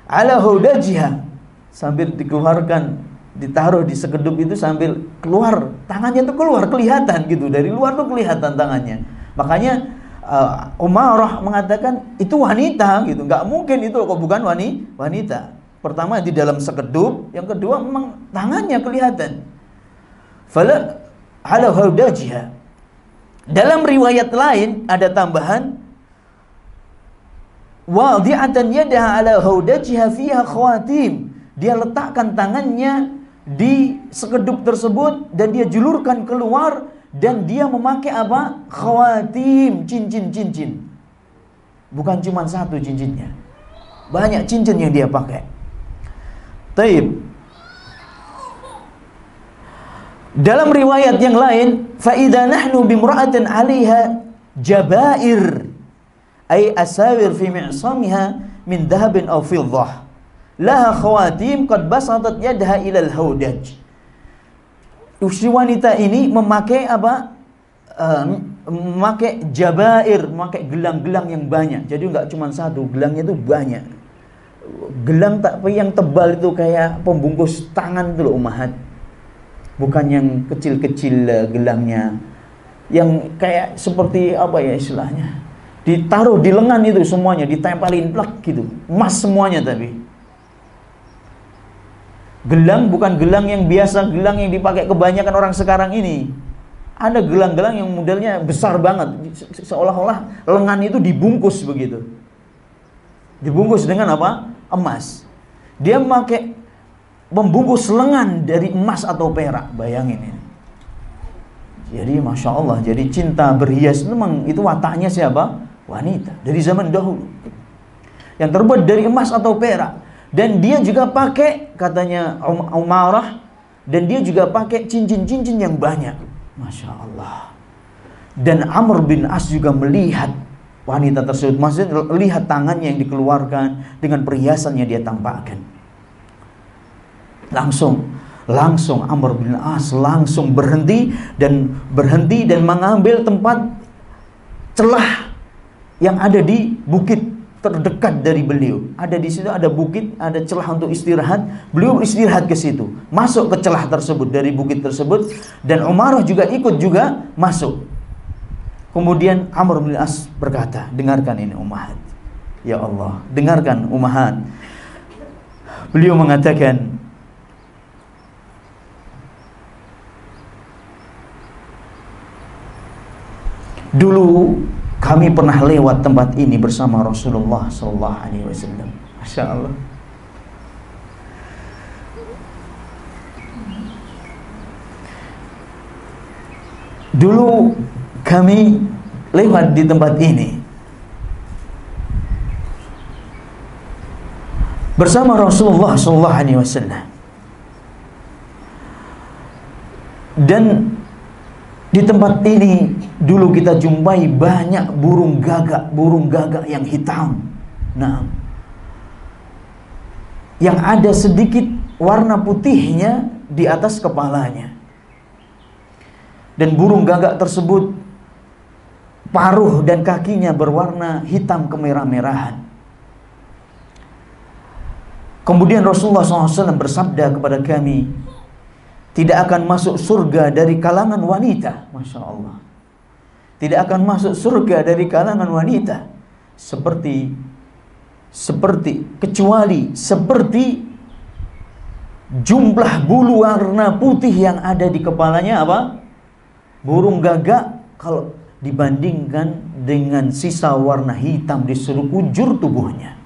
Ala hudajiha, sambil dikeluarkan ditaruh di sekedup itu sambil keluar, tangannya tuh keluar kelihatan gitu, dari luar tuh kelihatan tangannya. Makanya Umarah mengatakan itu wanita gitu, nggak mungkin itu kok bukan wanita. Pertama di dalam sekedup, yang kedua memang tangannya kelihatan. Fala ala haudajiha. Dalam riwayat lain ada tambahan wadi'atan yadaha ala haudajiha fiha khawatim. Dia letakkan tangannya di sekedup tersebut dan dia julurkan keluar dan dia memakai apa? Khawatim, cincin-cincin. Bukan cuma satu cincinnya, banyak cincin yang dia pakai. Taib. Dalam riwayat yang lain, fa idza nahnu bimra'atin 'alaiha jabair ay asawir fi mi'samiha min dhahabin aw fiddah laha khawatim qad basatat yadaha ila al-hawdaj. Si wanita ini memakai apa? Memakai jabair, memakai gelang-gelang yang banyak. Jadi enggak cuma satu, gelangnya itu banyak. Gelang tapi yang tebal itu kayak pembungkus tangan itu loh ummahat. Bukan yang kecil-kecil gelangnya. Yang kayak seperti apa ya istilahnya? Ditaruh di lengan itu semuanya, ditempelin plak gitu. Emas semuanya tapi. Gelang bukan gelang yang biasa, gelang yang dipakai kebanyakan orang sekarang ini. Ada gelang-gelang yang modelnya besar banget, seolah-olah lengan itu dibungkus begitu. Dibungkus dengan apa? Emas. Dia memakai membungkus lengan dari emas atau perak. Bayangin ini. Jadi Masya Allah, jadi cinta berhias memang itu wataknya siapa? Wanita dari zaman dahulu. Yang terbuat dari emas atau perak. Dan dia juga pakai, katanya Umarah, dan dia juga pakai cincin-cincin yang banyak. Masya Allah. Dan Amr bin As juga melihat wanita tersebut. Maksudnya lihat tangannya yang dikeluarkan dengan perhiasan yang dia tampakkan. Langsung Amr bin As langsung berhenti dan mengambil tempat celah yang ada di bukit terdekat dari beliau. Ada di situ ada bukit, ada celah untuk istirahat. Beliau istirahat ke situ, masuk ke celah tersebut dari bukit tersebut, dan Umarah juga ikut juga masuk. Kemudian Amr bin As berkata, dengarkan ini ummahat. Ya Allah, dengarkan ummahat. Beliau mengatakan, dulu kami pernah lewat tempat ini bersama Rasulullah sallallahu alaihi wasallam. Masya Allah. Dulu kami lewat di tempat ini bersama Rasulullah sallallahu alaihi wasallam. Dan di tempat ini dulu kita jumpai banyak burung gagak yang hitam. Nah, yang ada sedikit warna putihnya di atas kepalanya. Dan burung gagak tersebut paruh dan kakinya berwarna hitam kemerah-merahan. Kemudian Rasulullah SAW bersabda kepada kami, tidak akan masuk surga dari kalangan wanita. Masya Allah. Tidak akan masuk surga dari kalangan wanita kecuali seperti jumlah bulu warna putih yang ada di kepalanya apa? Burung gagak kalau dibandingkan dengan sisa warna hitam di seluruh ujur tubuhnya.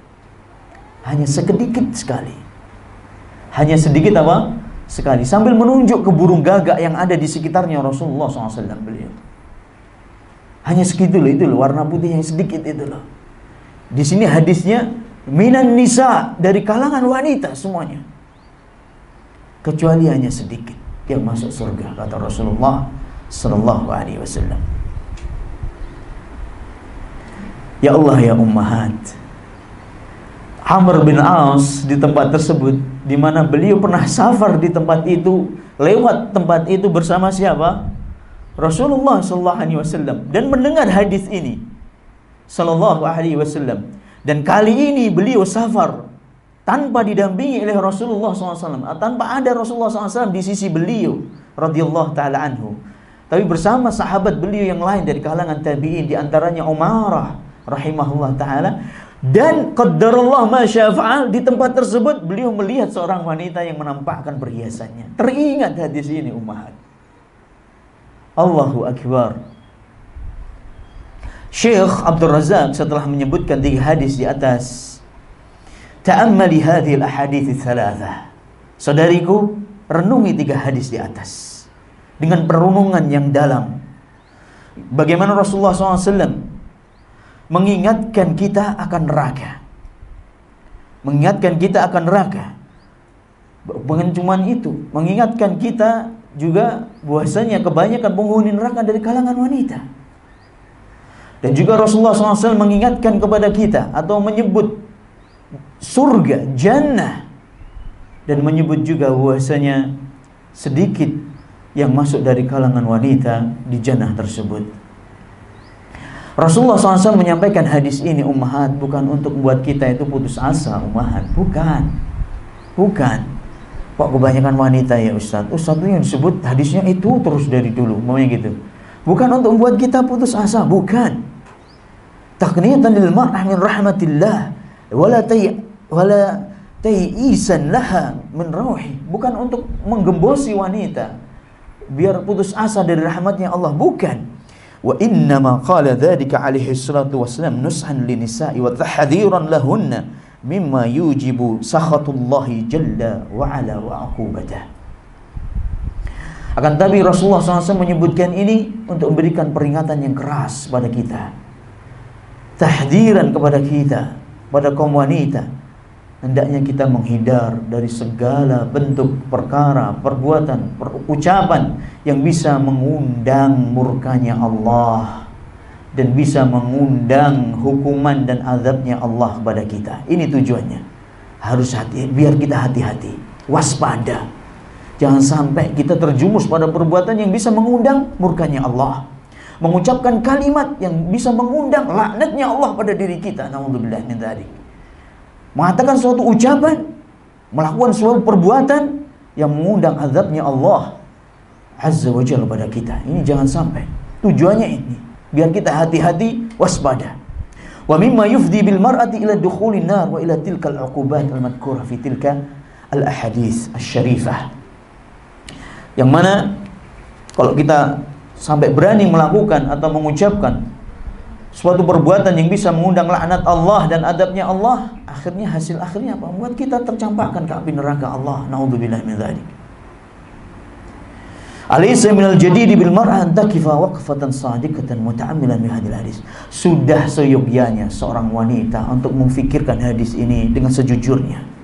Hanya sedikit sekali. Hanya sedikit apa? Sekali, sambil menunjuk ke burung gagak yang ada di sekitarnya Rasulullah SAW beliau. Hanya segitu loh, itu loh, warna putih yang sedikit itu loh. Di sini hadisnya minan nisa, dari kalangan wanita semuanya. Kecuali hanya sedikit yang masuk surga, kata Rasulullah sallallahu alaihi wasallam. Ya Allah ya ummahat. Amr bin As di tempat tersebut, di mana beliau pernah safar di tempat itu, lewat tempat itu bersama siapa? Rasulullah sallallahu alaihi wasallam, dan mendengar hadis ini sallallahu alaihi wasallam. Dan kali ini beliau safar tanpa didampingi oleh Rasulullah SAW, tanpa ada Rasulullah SAW di sisi beliau radhiyallahu taala anhu, tapi bersama sahabat beliau yang lain dari kalangan tabi'in, di antaranya Umarah rahimahullah taala, dan qaddarallah ma syafa'al, di tempat tersebut beliau melihat seorang wanita yang menampakkan perhiasannya. Teringat hadis ini ummahat. Allahu akbar. Syekh Abdul Razak setelah menyebutkan 3 hadis di atas, ta'ammali hadhil ahadits tsalatsah. Saudariku, renungi 3 hadis di atas dengan perenungan yang dalam. Bagaimana Rasulullah SAW mengingatkan kita akan neraka. Mengingatkan kita akan neraka. Bukan cuma itu, mengingatkan kita juga bahwasanya kebanyakan penghuni neraka dari kalangan wanita. Dan juga Rasulullah SAW mengingatkan kepada kita atau menyebut surga, jannah, dan menyebut juga bahwasanya sedikit yang masuk dari kalangan wanita di jannah tersebut. Rasulullah SAW menyampaikan hadis ini ummahat bukan untuk membuat kita itu putus asa ummahat, bukan. Kok kebanyakan wanita ya Ustaz? Ustaz itu yang disebut hadisnya itu terus dari dulu, maunya gitu. Bukan untuk membuat kita putus asa, bukan. Taqniyatan lil mar'ah min rahmatillah wala tayisan laha min rauhi. Bukan untuk menggembosi wanita biar putus asa dari rahmatnya Allah, bukan. Wa innama qala dzalika alaihi salatu wassalam nushan linisa'i wa tahdhiran lahunna mimma yujibu sakhatullahi jalla wa ala wa uqubatah. Akan tapi Rasulullah SAW menyebutkan ini untuk memberikan peringatan yang keras pada kita, tahdiran kepada kita, pada kaum wanita. Hendaknya kita menghindar dari segala bentuk perkara, perbuatan, ucapan yang bisa mengundang murkanya Allah dan bisa mengundang hukuman dan azabnya Allah kepada kita. Ini tujuannya. Harus hati, biar kita hati-hati, waspada. Jangan sampai kita terjumus pada perbuatan yang bisa mengundang murkanya Allah, mengucapkan kalimat yang bisa mengundang laknatnya Allah pada diri kita. Naudzubillah min dzalik. Mengatakan suatu ucapan, melakukan suatu perbuatan yang mengundang azabnya Allah Azza wa Jalla pada kita. Ini jangan sampai. Tujuannya ini, biar kita hati-hati, waspada. Wa mimma yufdi bil mar'ati ila dukhulin nar wa ila tilka al-uqubat al-madhkurah fi tilka al-ahadits asy-syarifah. Yang mana kalau kita sampai berani melakukan atau mengucapkan suatu perbuatan yang bisa mengundang laknat Allah dan adabnya Allah, akhirnya hasil akhirnya apa? Membuat kita tercampakkan ke api neraka Allah. Naudzubillah min dzalik. Alaysa minal jadidi bil mar'ah an takifa waqfatan sadiqatan muta'ammilan bi hadil hadis. Sudah seyogyanya seorang wanita untuk memfikirkan hadis ini dengan sejujurnya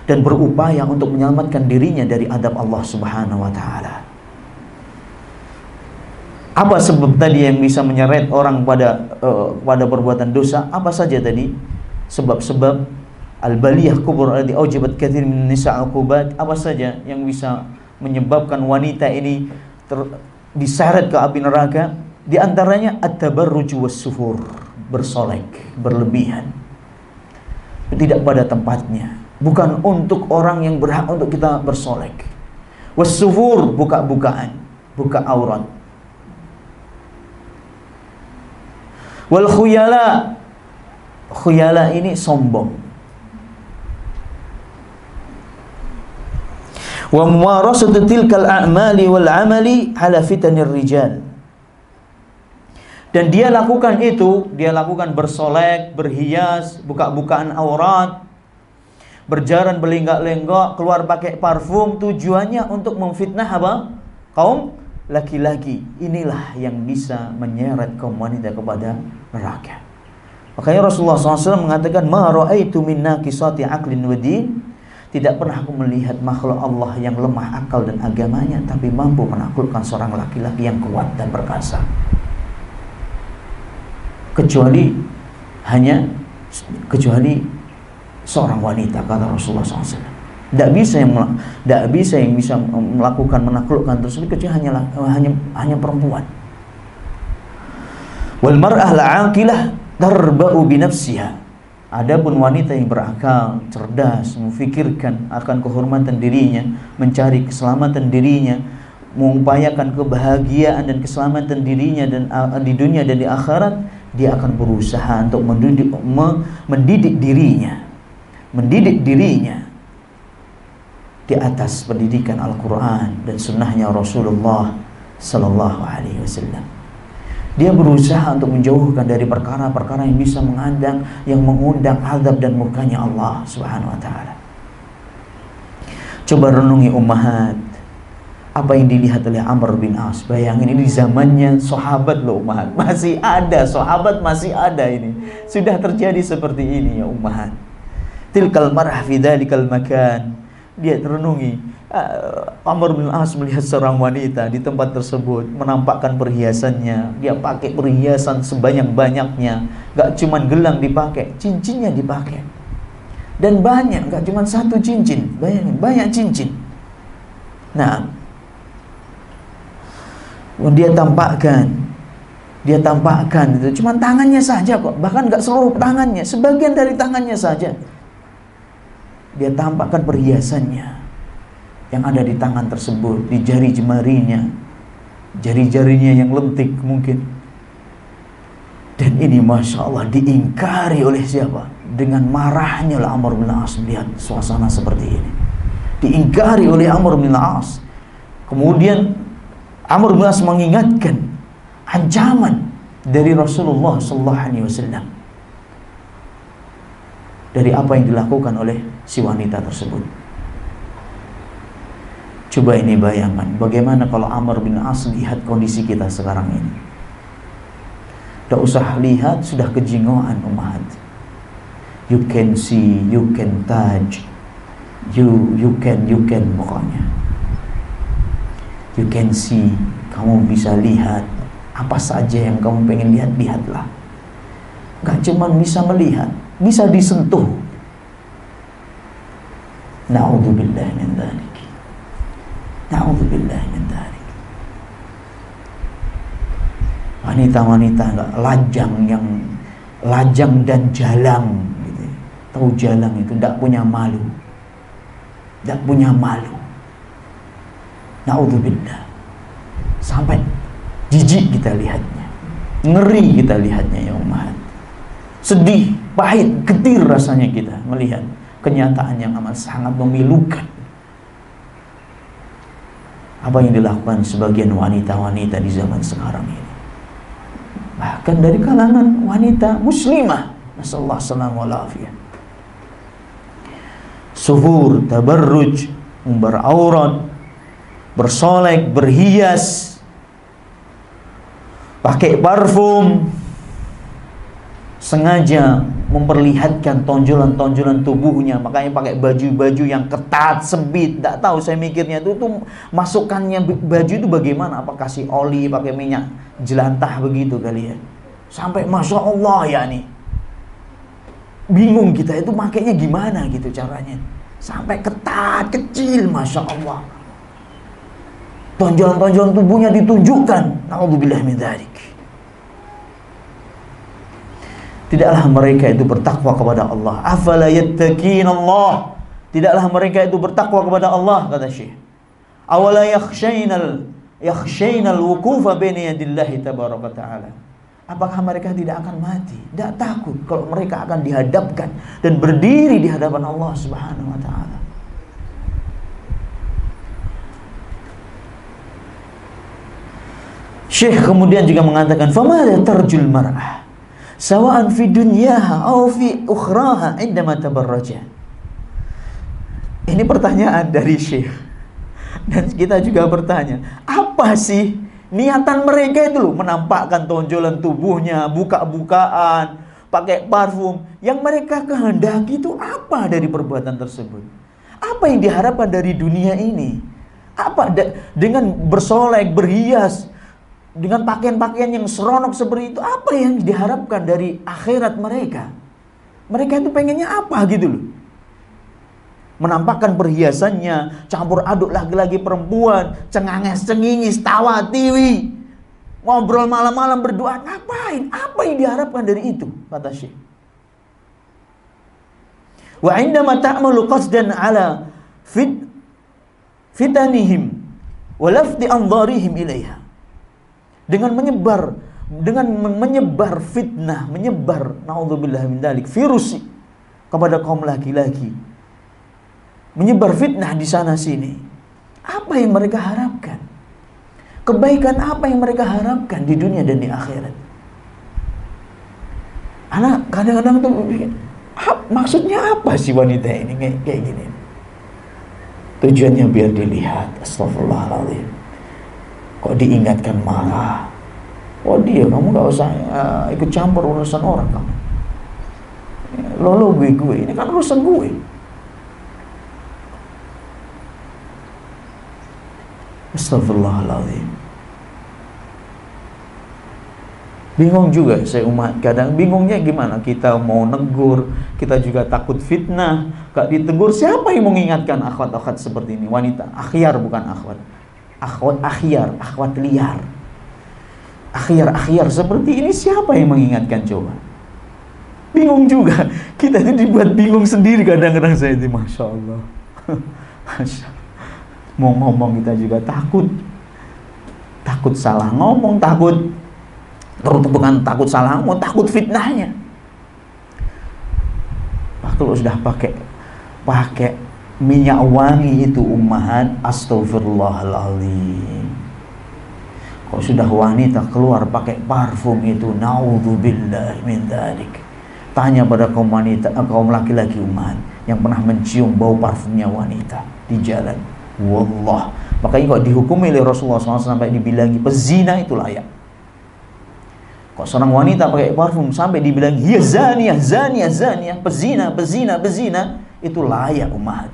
dan berupaya untuk menyelamatkan dirinya dari adab Allah Subhanahu wa taala. Apa sebab tadi yang bisa menyeret orang pada perbuatan dosa? Apa saja tadi? Sebab-sebab al-baliyah kubur allati aujibat katsir min nisa' uqubat. Apa saja yang bisa menyebabkan wanita ini diseret ke api neraka? Di antaranya at-tabarruj was-sufur, bersolek, berlebihan. Tidak pada tempatnya. Bukan untuk orang yang berhak untuk kita bersolek. Was-sufur, buka-bukaan, buka aurat. Wal khuyala, khuyala ini sombong. Wa muwarasatu tilkal a'mali wal 'amali ala fitanir rijal. Dan dia lakukan itu, dia lakukan bersolek, berhias, buka-bukaan aurat, berjalan berlenggak-lenggok, keluar pakai parfum, tujuannya untuk memfitnah apa? Kaum laki-laki. Inilah yang bisa menyeret kaum wanita kepada neraka. Makanya Rasulullah SAW mengatakan, ma ra'aitu min naqisati aqlin wa din. Tidak pernah aku melihat makhluk Allah yang lemah akal dan agamanya tapi mampu menaklukkan seorang laki-laki yang kuat dan perkasa, kecuali seorang wanita, kata Rasulullah SAW. Tidak bisa yang bisa melakukan menaklukkan tersebut kecuali hanya perempuan. Wal mar'ah la'aqilah tarba'u bi nafsiha Adapun wanita yang berakal, cerdas, memikirkan akan kehormatan dirinya, mencari keselamatan dirinya, mengupayakan kebahagiaan dan keselamatan dirinya dan di dunia dan di akhirat, dia akan berusaha untuk mendidik dirinya di atas pendidikan Al-Quran dan sunnahnya Rasulullah Sallallahu Alaihi Wasallam. Dia berusaha untuk menjauhkan dari perkara-perkara yang bisa mengundang azab dan murkanya Allah Subhanahu Wa Taala. Coba renungi ummahat, apa yang dilihat oleh Amr bin As. Bayangin, ini di zamannya sahabat loh ummahat, masih ada sahabat, masih ada, ini sudah terjadi seperti ini ya ummahat. Tilkal marah fi dzalikal makan. Dia renungi, Amr bin As melihat seorang wanita di tempat tersebut menampakkan perhiasannya. Dia pakai perhiasan sebanyak-banyaknya, gak cuman gelang dipakai, cincinnya dipakai, dan banyak, gak cuman satu cincin. Bayangin, banyak cincin. Nah, dia tampakkan itu cuman tangannya saja kok, bahkan gak seluruh tangannya, sebagian dari tangannya saja. Dia tampakkan perhiasannya yang ada di tangan tersebut, di jari jemarinya, jari-jarinya yang lentik mungkin. Dan ini Masya Allah diingkari oleh siapa? Dengan marahnya oleh Amr bin As melihat suasana seperti ini. Diingkari oleh Amr bin As. Kemudian Amr bin As mengingatkan ancaman dari Rasulullah SAW dari apa yang dilakukan oleh si wanita tersebut. Coba ini bayangkan, bagaimana kalau Amr bin As lihat kondisi kita sekarang ini. Tidak usah lihat, sudah kejingoan umat. You can see, you can touch, you can pokoknya. You can see, kamu bisa lihat apa saja yang kamu pengen lihat, lihatlah. Gak cuma bisa melihat, bisa disentuh. Na'udzubillah min dzalik. Na'udzubillah min dzalik. Wanita-wanita enggak lajang dan jalang gitu. Tahu jalang itu enggak punya malu. Enggak punya malu. Na'udzubillah. Sampai jijik kita lihatnya. Ngeri kita lihatnya ya umat. Sedih, pahit, getir rasanya kita melihat kenyataan yang amat sangat memilukan. Apa yang dilakukan sebagian wanita-wanita di zaman sekarang ini, bahkan dari kalangan wanita muslimah, nasallahu alaihi wasallam, suhur, tabarruj, umbar aurat, bersolek, berhias, pakai parfum, sengaja memperlihatkan tonjolan-tonjolan tubuhnya, makanya pakai baju-baju yang ketat, sempit. Tidak tahu, saya mikirnya itu masukannya baju itu bagaimana? Apa kasih oli, pakai minyak jelantah begitu kali ya? Sampai Masya Allah ya nih, bingung kita itu makainya gimana gitu caranya. Sampai ketat, kecil, Masya Allah. Tonjolan-tonjolan tubuhnya ditunjukkan. Na'udzubillah min dzalik. Tidaklah mereka itu bertakwa kepada Allah. Afala yattaqin Allah. Tidaklah mereka itu bertakwa kepada Allah, kata Syekh. Awala yakhshaynal wuqufa baina yadillahi tabaraka ta'ala. Apakah mereka tidak akan mati? Tidak takut kalau mereka akan dihadapkan dan berdiri di hadapan Allah Subhanahu wa taala. Syekh kemudian juga mengatakan, "Famada tarjul mar'ah sawa'an fi dunyaha aw fi ukhraha indama tabarraja." Ini pertanyaan dari Syekh. Dan kita juga bertanya, apa sih niatan mereka itu loh, menampakkan tonjolan tubuhnya, buka-bukaan, pakai parfum. Yang mereka kehendaki itu apa dari perbuatan tersebut? Apa yang diharapkan dari dunia ini? Apa dengan bersolek, berhias, dengan pakaian-pakaian yang seronok seperti itu, apa yang diharapkan dari akhirat mereka? Mereka itu pengennya apa gitu loh? Menampakkan perhiasannya, campur aduk laki-laki perempuan, cenganges-cengingis, tawa tiwi, ngobrol malam-malam, berdoa, ngapain? Apa yang diharapkan dari itu? Kata Syekh. Wa indama ta'malu qasdan ala fitanihim wa lafdi anzarihim ilaiha. Dengan menyebar fitnah, menyebar naudzubillah min dzalik, virus kepada kaum laki-laki. Menyebar fitnah di sana sini. Apa yang mereka harapkan? Kebaikan apa yang mereka harapkan di dunia dan di akhirat? Anak kadang-kadang tuh maksudnya apa sih wanita ini kayak gini? Tujuannya biar dilihat. Astagfirullahaladzim. Kok diingatkan marah? Oh dia, kamu gak usah ikut campur urusan orang kamu. Lo gue, ini kan urusan gue. Astagfirullahaladzim. Bingung juga saya umat, kadang bingungnya gimana, kita mau negur, kita juga takut fitnah, gak ditegur, siapa yang mengingatkan akhwat-akhwat seperti ini, wanita, akhyar bukan akhwat, akhyar, akhwat liar, akhyar seperti ini siapa yang mengingatkan coba? Bingung juga, kita itu dibuat bingung sendiri kadang-kadang saya itu, Masya Allah. Mau ngomong kita juga takut salah ngomong, takut bukan takut salah ngomong, takut fitnahnya. Kalau sudah pakai minyak wangi itu ummahat, astagfirullahaladzim. Kalau sudah wanita keluar pakai parfum itu, naudzubillah min dzalik. Tanya pada kaum wanita, kaum laki-laki ummahat yang pernah mencium bau parfumnya wanita di jalan. Wallah, makanya kok dihukumi oleh Rasulullah SAW sampai dibilangi pezina itu layak. Kok seorang wanita pakai parfum sampai dibilang hiya zaniyah, pezina, itu layak ummahat.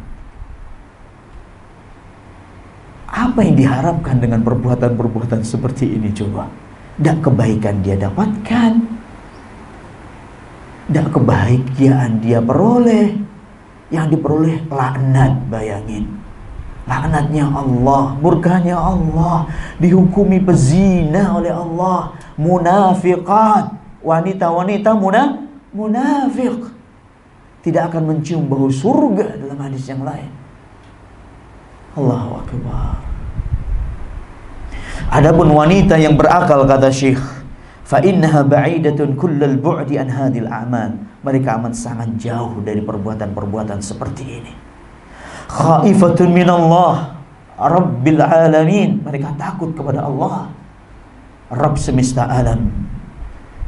Apa yang diharapkan dengan perbuatan-perbuatan seperti ini coba? Tidak kebaikan dia dapatkan, tidak kebahagiaan dia peroleh, yang diperoleh laknat. Bayangin, laknatnya Allah, murkanya Allah, dihukumi pezina oleh Allah. Munafiqat, wanita-wanita munafik tidak akan mencium bau surga dalam hadis yang lain. Allahu Akbar. Adapun wanita yang berakal, kata Syekh, fa innaha ba'idatun kullal bu'di an hadhil a'mal. Mereka amat sangat jauh dari perbuatan-perbuatan seperti ini. Khaifatun minallah Rabbil alamin. Mereka takut kepada Allah, Rabb semesta alam,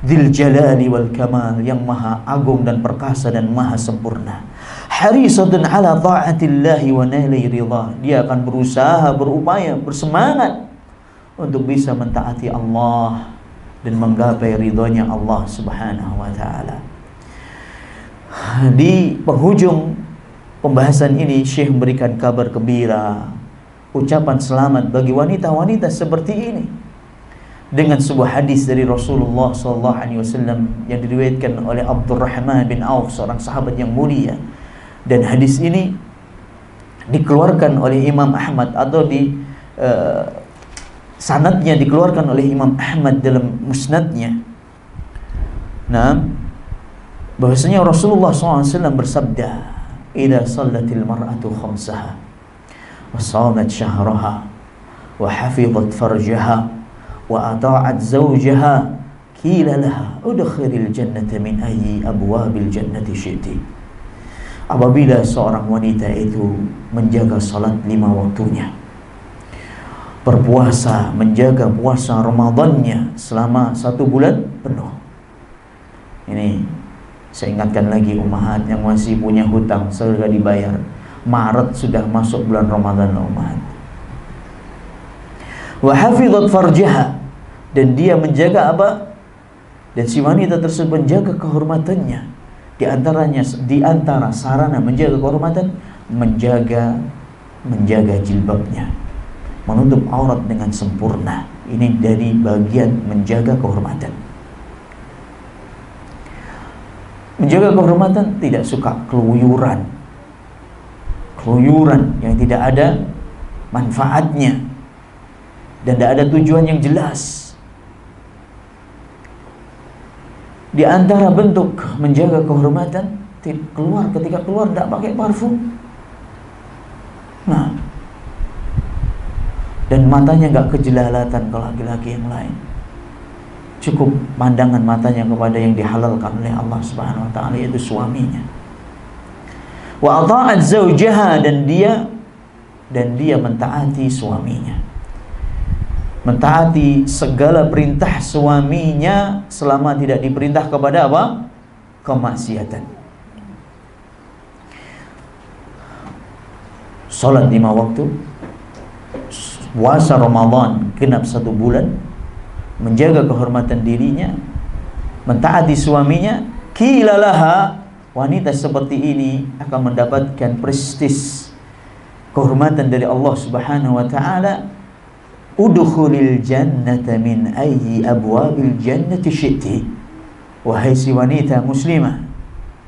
Dzil jalali wal kamal, yang maha agung dan perkasa dan maha sempurna. Harisatun ala ta'atillahi wa naili ridha. Dia akan berusaha, berupaya, bersemangat untuk bisa mentaati Allah dan menggapai ridhonya Allah Subhanahu wa taala. Di penghujung pembahasan ini Syekh memberikan kabar gembira, ucapan selamat bagi wanita-wanita seperti ini dengan sebuah hadis dari Rasulullah SAW yang diriwayatkan oleh Abdurrahman bin Auf, seorang sahabat yang mulia. Dan hadis ini dikeluarkan oleh Imam Ahmad, atau sanadnya dikeluarkan oleh Imam Ahmad dalam musnadnya. Nah, bahwasanya Rasulullah SAW bersabda, "Idza shallatil mar'atu khamsaha wa shamat syahraha wa hafizat farjaha wa ata'at zawjaha qila laha udkhilil jannata min ayyi abwabil jannati syi'ti." Apabila seorang wanita itu menjaga salat 5 waktunya, berpuasa, menjaga puasa Ramadannya selama 1 bulan penuh. Ini saya ingatkan lagi ummahat yang masih punya hutang segera dibayar. Maret sudah masuk bulan Ramadan ummahat. Wa hafizat farjaha, dan dia menjaga apa? Dan si wanita tersebut menjaga kehormatannya. Di antara sarana menjaga kehormatan, menjaga jilbabnya, menutup aurat dengan sempurna. Ini dari bagian menjaga kehormatan. Menjaga kehormatan, tidak suka keluyuran yang tidak ada manfaatnya dan tidak ada tujuan yang jelas. Di antara bentuk menjaga kehormatan ketika keluar tidak pakai parfum. Nah, dan matanya nggak kejelalatan kalau laki-laki yang lain. Cukup pandangan matanya kepada yang dihalalkan oleh Allah Subhanahu wa taala, yaitu suaminya. Wa ata'at zaujaha, dan dia mentaati suaminya. Mentaati segala perintah suaminya selama tidak diperintah kepada apa? Kemaksiatan. Salat 5 waktu, puasa Ramadan genap 1 bulan, menjaga kehormatan dirinya, mentaati suaminya. Qila laha, wanita seperti ini akan mendapatkan prestis, kehormatan dari Allah Subhanahu wa taala. Udkhulil jannata min ayyi abwabil jannati syi'ti. Wahai si wanita muslimah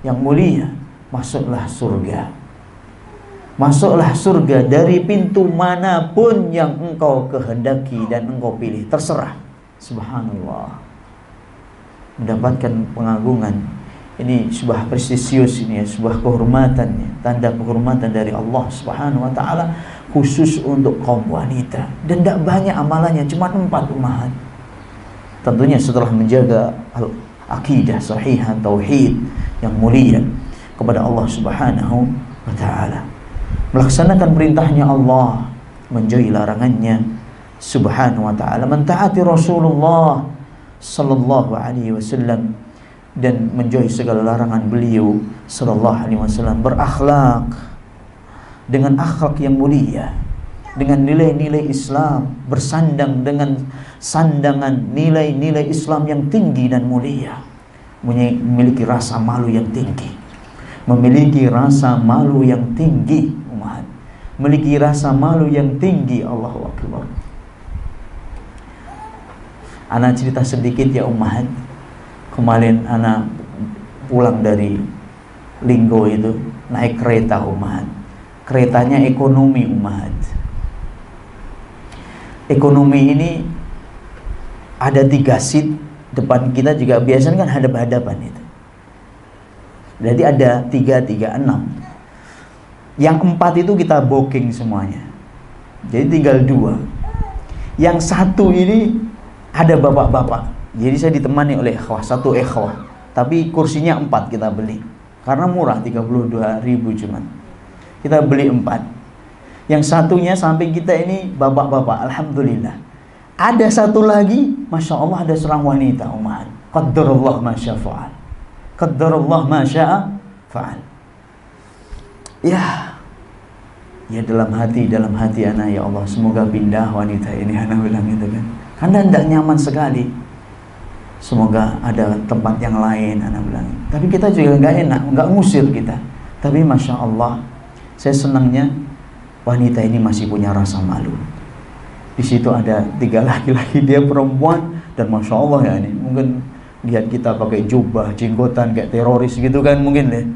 yang mulia, masuklah surga. Masuklah surga dari pintu manapun yang engkau kehendaki dan engkau pilih, terserah. Subhanallah. Mendapatkan pengagungan. Ini sebuah prestisius, ini ya, sebuah kehormatan, tanda kehormatan dari Allah Subhanahu wa taala khusus untuk kaum wanita. Dan tidak banyak amalannya, cuma 4 ummahat. Tentunya setelah menjaga akidah sahihah, tauhid yang mulia kepada Allah Subhanahu wa taala, melaksanakan perintahnya Allah, menjauhi larangannya Subhanahu wa taala, mentaati Rasulullah sallallahu alaihi wasallam dan menjauhi segala larangan beliau sallallahu alaihi wasallam, berakhlak dengan akhlak yang mulia, dengan nilai-nilai Islam, bersandang dengan sandangan nilai-nilai Islam yang tinggi dan mulia, memiliki rasa malu yang tinggi, memiliki rasa malu yang tinggi, memiliki rasa malu yang tinggi. Allahu Akbar. Ana cerita sedikit ya ummahat. Kemarin ana pulang dari Linggo itu naik kereta ummahat. Keretanya ekonomi ummahat. Ekonomi ini ada 3 seat, depan kita juga biasanya kan hadap-hadapan itu. Jadi ada 3, 6. Yang 4 itu kita booking semuanya. Jadi tinggal 2. Yang 1 ini ada bapak-bapak. Jadi saya ditemani oleh ikhwah, 1 ikhwah. Tapi kursinya 4 kita beli. Karena murah, 32.000 cuman. Kita beli 4. Yang satunya samping kita ini bapak-bapak, alhamdulillah. Ada 1 lagi, masya Allah, ada seorang wanita ummahat. Qaddarullah ma syaa fa'al. Qaddarullah ma syaa fa'al. Ya dalam hati anak, ya Allah, semoga pindah wanita ini, anak bilang itu kan. Karena tidak nyaman sekali. Semoga ada tempat yang lain, anak bilang. Tapi kita juga nggak enak, nggak ngusir kita. Tapi masya Allah, saya senangnya wanita ini masih punya rasa malu. Di situ ada 3 laki-laki, dia perempuan, dan masya Allah ya, ini mungkin lihat kita pakai jubah, jenggotan kayak teroris gitu kan, mungkin ya.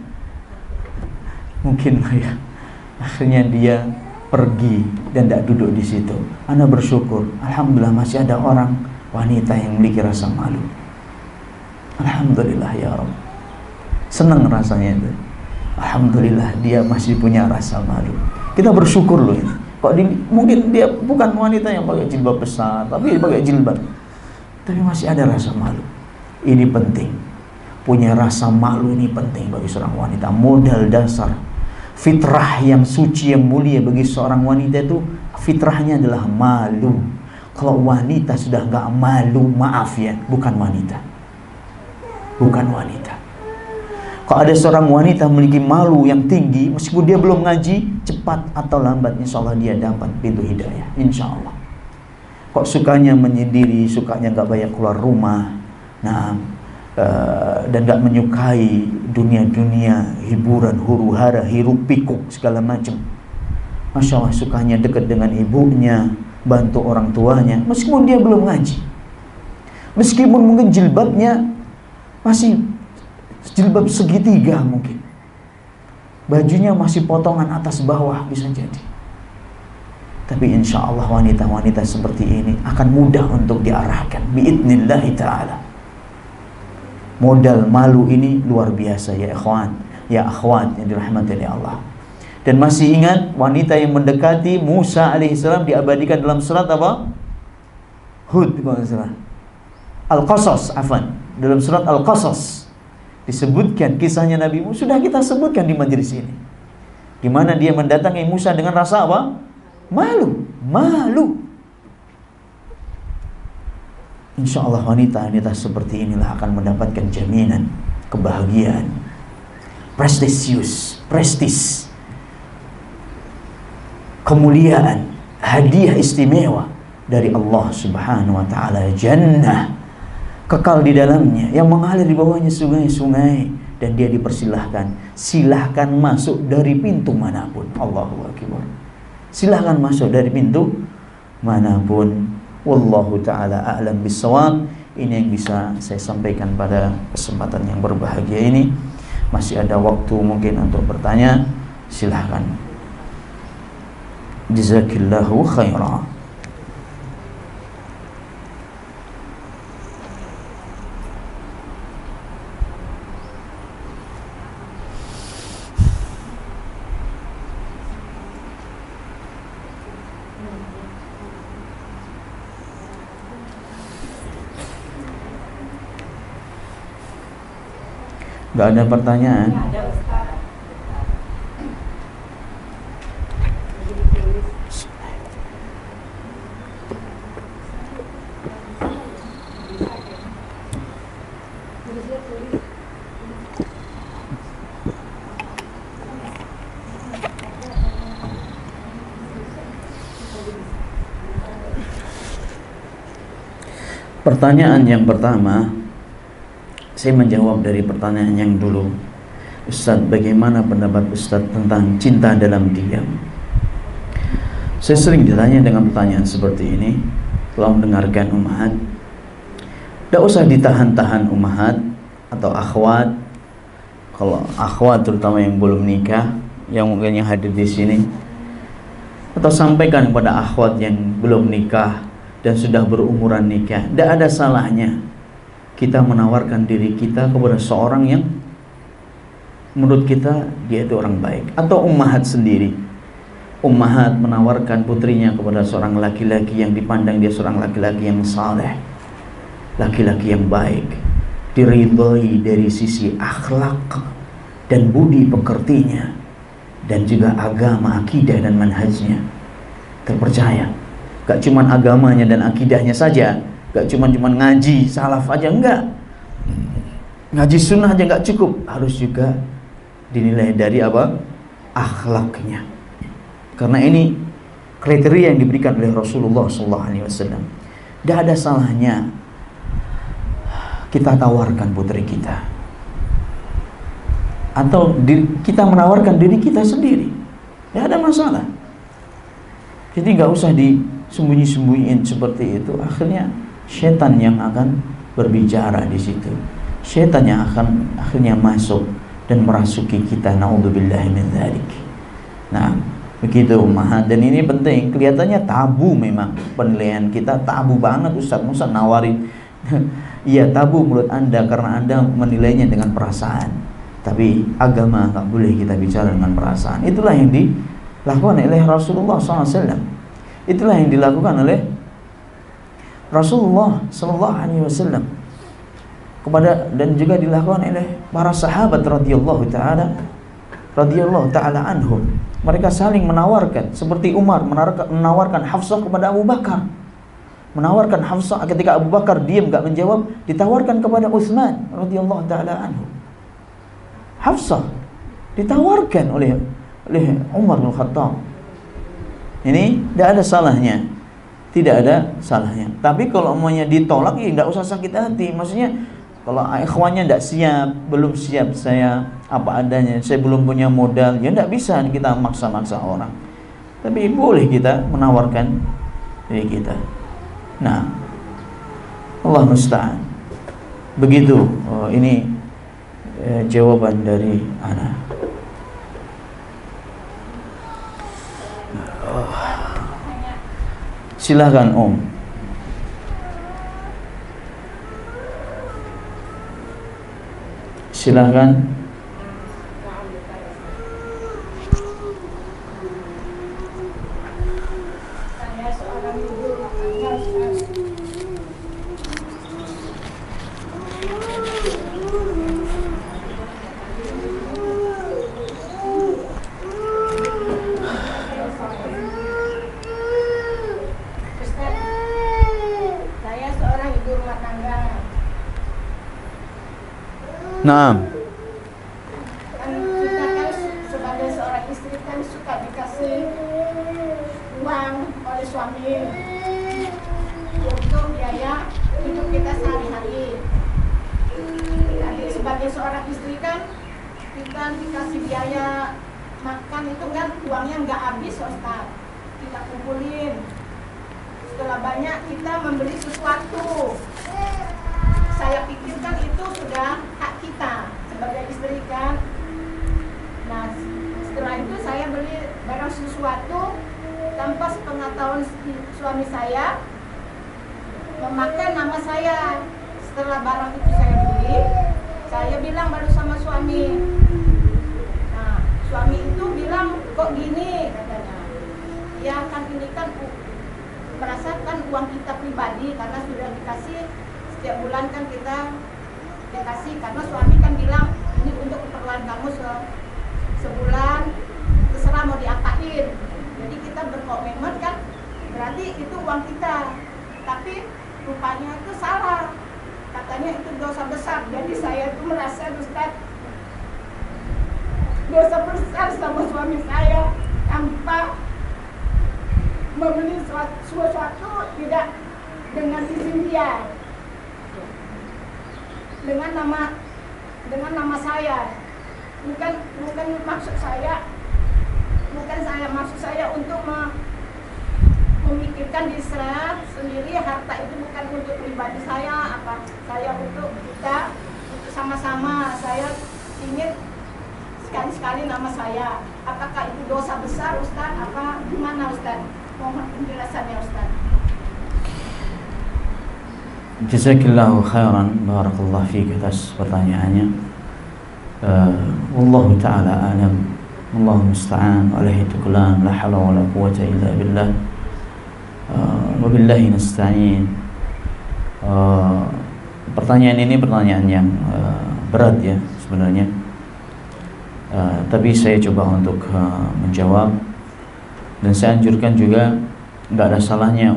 Mungkin lah ya. Akhirnya dia pergi dan tidak duduk di situ. Ana bersyukur, alhamdulillah masih ada orang wanita yang memiliki rasa malu. Alhamdulillah ya Rabb. Senang rasanya itu. Alhamdulillah dia masih punya rasa malu. Kita bersyukur loh ini. Mungkin dia bukan wanita yang pakai jilbab besar, tapi dia pakai jilbab. Tapi masih ada rasa malu. Ini penting. Punya rasa malu ini penting bagi seorang wanita. Modal dasar. Fitrah yang suci, yang mulia bagi seorang wanita itu, fitrahnya adalah malu. Kalau wanita sudah nggak malu, maaf ya, bukan wanita. Bukan wanita. Kalau ada seorang wanita memiliki malu yang tinggi, meskipun dia belum ngaji, cepat atau lambat insya Allah dia dapat pintu hidayah, insya Allah. Kok sukanya menyendiri, sukanya nggak banyak keluar rumah, dan nggak menyukai dunia-dunia hiburan, huru-hara, hiruk pikuk segala macam. Masya Allah, sukanya dekat dengan ibunya, bantu orang tuanya, meskipun dia belum ngaji, meskipun mungkin jilbabnya masih jilbab segitiga, mungkin bajunya masih potongan atas bawah, bisa jadi. Tapi insya Allah wanita-wanita seperti ini akan mudah untuk diarahkan biidnillahi ta'ala. Modal malu ini luar biasa ya ikhwan. Ya akhwat yang dirahmati oleh Allah. Dan masih ingat wanita yang mendekati Musa alaihissalam diabadikan dalam surat apa? Hud, Al-Qasas, afan. Dalam surat Al-Qasas disebutkan kisahnya Nabi Musa. Sudah kita sebutkan di majelis ini. Gimana dia mendatangi Musa dengan rasa apa? Malu. Insya Allah wanita seperti inilah akan mendapatkan jaminan kebahagiaan, prestis, kemuliaan, hadiah istimewa dari Allah Subhanahu wa taala, jannah kekal di dalamnya yang mengalir di bawahnya sungai-sungai, dan dia dipersilahkan, silahkan masuk dari pintu manapun. Allahu akbar. Silahkan masuk dari pintu manapun. Wallahu taala a'lam bissawab. Ini yang bisa saya sampaikan pada kesempatan yang berbahagia ini. Masih ada waktu mungkin untuk bertanya, silahkan. Jazakillahu khairan. Gak ada pertanyaan. Pertanyaan yang pertama, saya menjawab dari pertanyaan yang dulu. Ustaz, bagaimana pendapat Ustaz tentang cinta dalam diam? Saya sering ditanya dengan pertanyaan seperti ini. Kalau mendengarkan ummahat, tidak usah ditahan-tahan ummahat atau akhwat. Kalau akhwat terutama yang belum nikah, yang mungkin yang hadir di sini, atau sampaikan kepada akhwat yang belum nikah dan sudah berumuran nikah, tidak ada salahnya kita menawarkan diri kita kepada seorang yang menurut kita dia itu orang baik. Atau ummahat sendiri, ummahat menawarkan putrinya kepada seorang laki-laki yang dipandang dia seorang laki-laki yang saleh, laki-laki yang baik, diridhai dari sisi akhlak dan budi pekertinya, dan juga agama, akidah dan manhajnya terpercaya. Gak cuman agamanya dan akidahnya saja, gak cuman ngaji salaf aja, enggak. Ngaji sunnah aja gak cukup, harus juga dinilai dari apa? Akhlaknya. Karena ini kriteria yang diberikan oleh Rasulullah SAW. Tidak ada salahnya kita tawarkan putri kita, atau kita menawarkan diri kita sendiri. Tidak ada masalah. Jadi gak usah disembunyi-sembunyiin seperti itu. Akhirnya setan yang akan berbicara di situ. Setan yang akan akhirnya masuk dan merasuki kita. Naudzubillahi min dzalik. Nah, begitu ummahat. Dan ini penting. Kelihatannya tabu memang penilaian kita, tabu banget. Ustaz Musa nawarin. Iya, tabu menurut Anda karena Anda menilainya dengan perasaan. Tapi agama tak boleh kita bicara dengan perasaan. Itulah yang dilakukan oleh Rasulullah SAW. Itulah yang dilakukan oleh Rasulullah SAW kepada, dan juga dilakukan oleh para sahabat radhiyallahu taala anhum. Mereka saling menawarkan, seperti Umar menawarkan Hafsah kepada Abu Bakar. Menawarkan Hafsah ketika Abu Bakar diam gak menjawab, ditawarkan kepada Utsman radhiyallahu taala anhu. Hafsah ditawarkan oleh Umar bin Khattab. Ini tidak ada salahnya, tidak ada salahnya. Tapi kalau maunya ditolak, ya tidak usah sakit hati. Maksudnya kalau ikhwannya tidak siap, belum siap, saya apa adanya, saya belum punya modal, ya tidak bisa kita maksa-maksa orang. Tapi boleh kita menawarkan diri kita. Nah, Allah musta'an. Begitu. Ini jawaban dari ana. Silahkan Silahkan. Nah, Kan kita kan sebagai seorang istri kan suka dikasih uang oleh suami untuk biaya hidup kita sehari-hari. Jadi sebagai seorang istri kan kita dikasih biaya makan itu kan uangnya nggak habis, Ustaz. Kita kumpulin. Setelah banyak kita membeli sesuatu. Saya pikirkan itu sudah hak kita sebagai istri kan. Nah, setelah itu saya beli barang sesuatu tanpa sepengetahuan suami saya, memakai nama saya. Setelah barang itu saya beli, saya bilang baru sama suami. Nah, suami itu bilang, kok gini katanya. Ya kan ini kan merasakan uang kita pribadi karena sudah dikasih setiap bulan kan kita dikasih, karena suami kan bilang ini untuk keperluan kamu sebulan, terserah mau diapain. Jadi kita berkomitmen kan, berarti itu uang kita. Tapi rupanya itu salah, katanya itu dosa besar. Jadi saya itu merasa, Ustaz, dosa besar sama suami saya tanpa membeli sesuatu tidak dengan izin dia, dengan nama saya. Bukan maksud saya, maksud saya untuk memikirkan diri saya sendiri. Harta itu bukan untuk pribadi saya, saya untuk kita, untuk sama-sama. Saya ingin sekali-sekali nama saya. Apakah itu dosa besar, Ustaz? Apa gimana, Ustaz? Mohon penjelasannya, Ustaz. Jazakillahu khairan, barakallahu fiik atas pertanyaannya. Wallahu ta'ala alam, Allahu musta'an, alaihi tukulan, la hawla wa la quwwata illa billah, wa billahi nasta'in. Pertanyaan ini pertanyaan yang berat ya sebenarnya, tapi saya coba untuk menjawab. Dan saya anjurkan juga nggak ada salahnya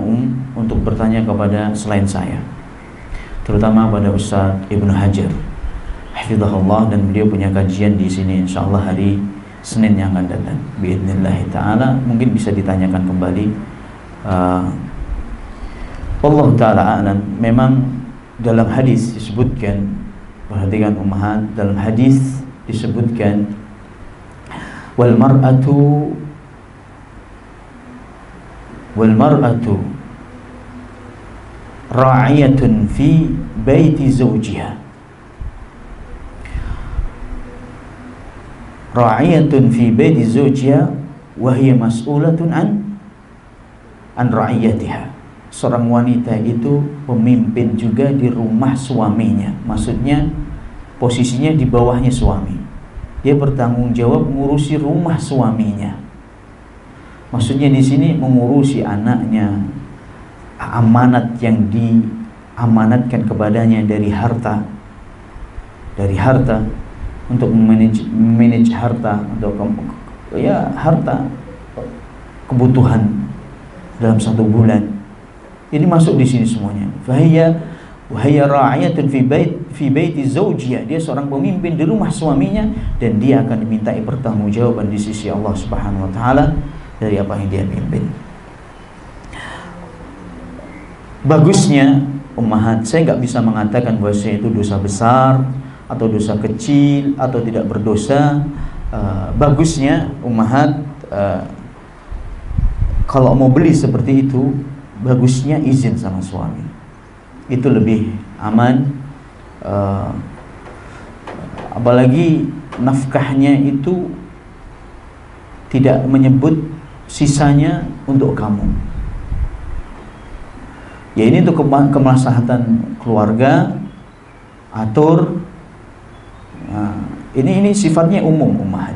untuk bertanya kepada selain saya, terutama pada Ustaz Ibnu Hajar hafizahullah, dan beliau punya kajian di sini insyaallah hari Senin yang akan datang biidznillah taala. Mungkin bisa ditanyakan kembali. Allah taala a'lam. Memang dalam hadis disebutkan, perhatikan ummahat, dalam hadis disebutkan wal mar'atu ra'iyatun fi baiti zawjiha, ra'iyatun fi baiti zawjiha wa hiya mas'ulatun an ra'iyatiha. Seorang wanita itu pemimpin juga di rumah suaminya, maksudnya posisinya di bawahnya suami. Dia bertanggung jawab mengurusi rumah suaminya. Maksudnya di sini mengurusi anaknya, amanat yang diamanatkan kepadanya dari harta untuk memanage harta, untuk harta kebutuhan dalam satu bulan. Ini masuk di sini semuanya. Wahia ra'ayatun fi baiti zawjiha. Dia seorang pemimpin di rumah suaminya, dan dia akan dimintai pertanggungjawaban di sisi Allah Subhanahu wa taala dari apa yang dia pimpin. Bagusnya ummahat, saya nggak bisa mengatakan bahwa itu dosa besar atau dosa kecil atau tidak berdosa. Bagusnya ummahat, kalau mau beli seperti itu, bagusnya izin sama suami. Itu lebih aman. Apalagi nafkahnya itu tidak menyebut sisanya untuk kamu. Ya ini untuk kemaslahatan keluarga, atur. Nah, ini sifatnya umum ummahat.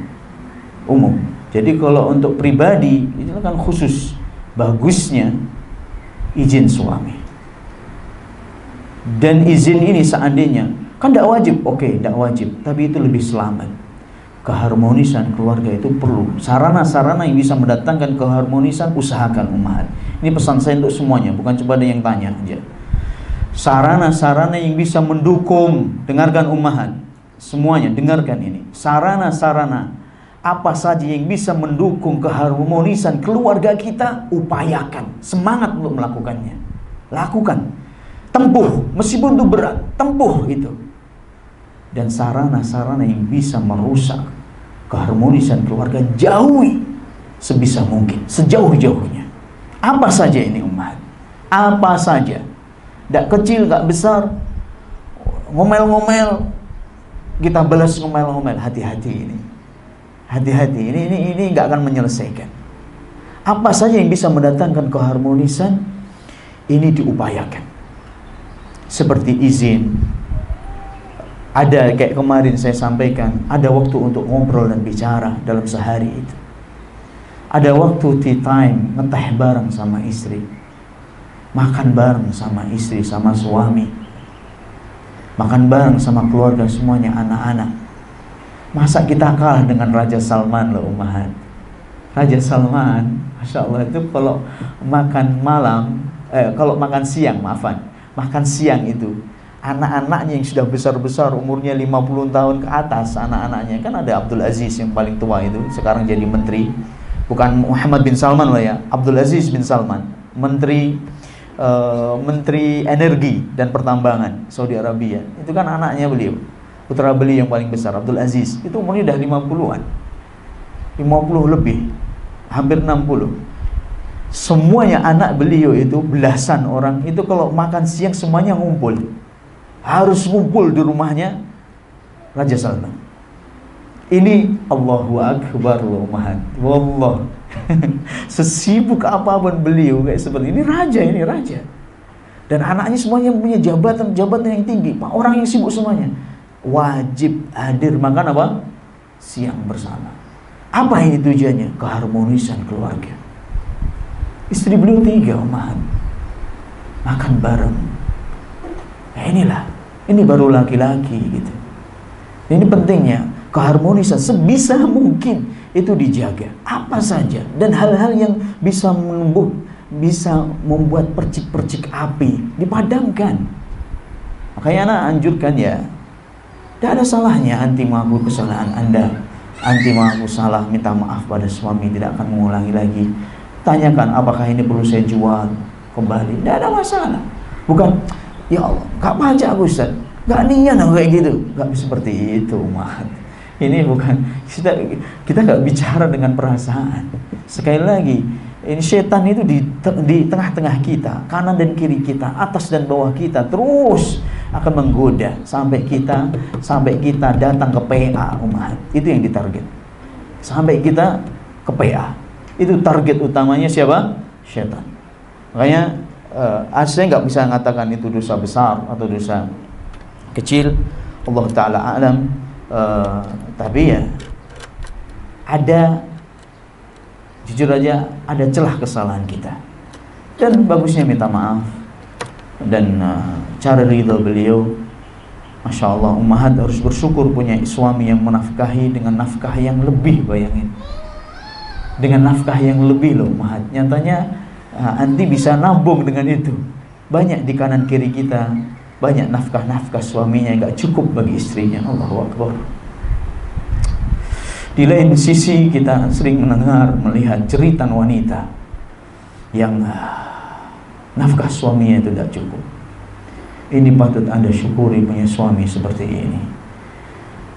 Umum. Jadi kalau untuk pribadi itu kan khusus. Bagusnya izin suami. Dan izin ini seandainya kan tidak wajib, oke, tidak wajib, tapi itu lebih selamat. Keharmonisan keluarga itu perlu. Sarana-sarana yang bisa mendatangkan keharmonisan, usahakan ummahat. Ini pesan saya untuk semuanya, bukan cuma ada yang tanya aja. Sarana-sarana yang bisa mendukung, dengarkan ummahat. semuanya dengarkan ini. Sarana-sarana apa saja yang bisa mendukung keharmonisan keluarga kita, upayakan. Semangat untuk melakukannya. Lakukan. Tempuh, meskipun itu berat, tempuh itu. Dan sarana-sarana yang bisa merusak keharmonisan keluarga, jauhi sebisa mungkin, sejauh-jauhnya. Apa saja ini umat? Apa saja. Tidak kecil, tidak besar. Ngomel-ngomel, kita balas ngomel-ngomel. Hati-hati ini. Hati-hati, ini nggak akan menyelesaikan. Apa saja yang bisa mendatangkan keharmonisan, ini diupayakan. Seperti izin. Ada kayak kemarin saya sampaikan, ada waktu untuk ngobrol dan bicara dalam sehari itu. Ada waktu tea time, ngeteh bareng sama istri. Makan bareng sama istri, sama suami. Makan bareng sama keluarga semuanya, anak-anak. Masa kita kalah dengan Raja Salman loh umahat. Raja Salman, Masya Allah, itu kalau makan malam, kalau makan siang, makan siang itu, anak-anaknya yang sudah besar-besar, umurnya 50 tahun ke atas, anak-anaknya, kan ada Abdul Aziz yang paling tua itu, sekarang jadi menteri. Bukan Muhammad bin Salman loh ya, Abdul Aziz bin Salman, Menteri Energi dan Pertambangan Saudi Arabia. Itu kan anaknya beliau, putra beliau yang paling besar, Abdul Aziz. Itu umurnya udah 50-an, 50 lebih, hampir 60. Semuanya anak beliau itu, belasan orang itu kalau makan siang semuanya ngumpul. Harus ngumpul di rumahnya Raja Salman. Ini Allahu Akbar Muhammad. Wallah. Sesibuk apapun beliau kayak seperti ini raja. Dan anaknya semuanya punya jabatan yang tinggi. Orang yang sibuk semuanya wajib hadir makan apa? Siang bersama. Apa ini tujuannya? Keharmonisan keluarga. Istri beliau 3 Muhammad. Makan bareng. Nah, ini baru laki-laki gitu. Ini pentingnya keharmonisan sebisa mungkin itu dijaga. Apa saja dan hal-hal yang bisa membuat percik-percik api dipadamkan. Makanya anak anjurkan ya, tidak ada salahnya anti mengaku kesalahan Anda, anti mengaku salah, minta maaf pada suami, tidak akan mengulangi lagi. Tanyakan apakah ini perlu saya jual kembali, tidak ada masalah. Bukan ya Allah, gak baca aku Ustaz, gak niat kayak gitu, gak seperti itu umat. Ini bukan, kita gak bicara dengan perasaan. Sekali lagi, ini setan itu di tengah-tengah kita, kanan dan kiri kita, atas dan bawah kita, terus akan menggoda sampai kita datang ke PA umat. Itu yang ditarget. Sampai kita ke PA. Itu target utamanya siapa? Setan. Makanya saya nggak bisa mengatakan itu dosa besar atau dosa kecil. Allah Ta'ala alam. Tapi ya ada, jujur aja ada celah kesalahan kita. Dan bagusnya minta maaf. Dan cara ridha beliau, Masya Allah, ummahat harus bersyukur punya suami yang menafkahi dengan nafkah yang lebih. Bayangin, dengan nafkah yang lebih loh ummahat. Nyatanya anti bisa nabung dengan itu. Banyak di kanan kiri kita, banyak nafkah-nafkah suaminya yang gak cukup bagi istrinya. Allahu Akbar. Di lain sisi kita sering melihat cerita wanita yang nafkah suaminya itu tidak cukup. Ini patut Anda syukuri punya suami seperti ini.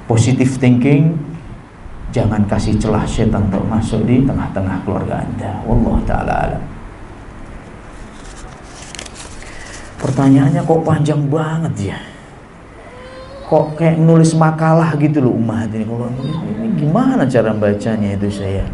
Positive thinking, jangan kasih celah setan untuk masuk di tengah-tengah keluarga Anda. Wallahu ta'ala alam. Pertanyaannya kok panjang banget ya? Kok kayak nulis makalah gitu loh umat ini. Kalau ini gimana cara bacanya itu saya?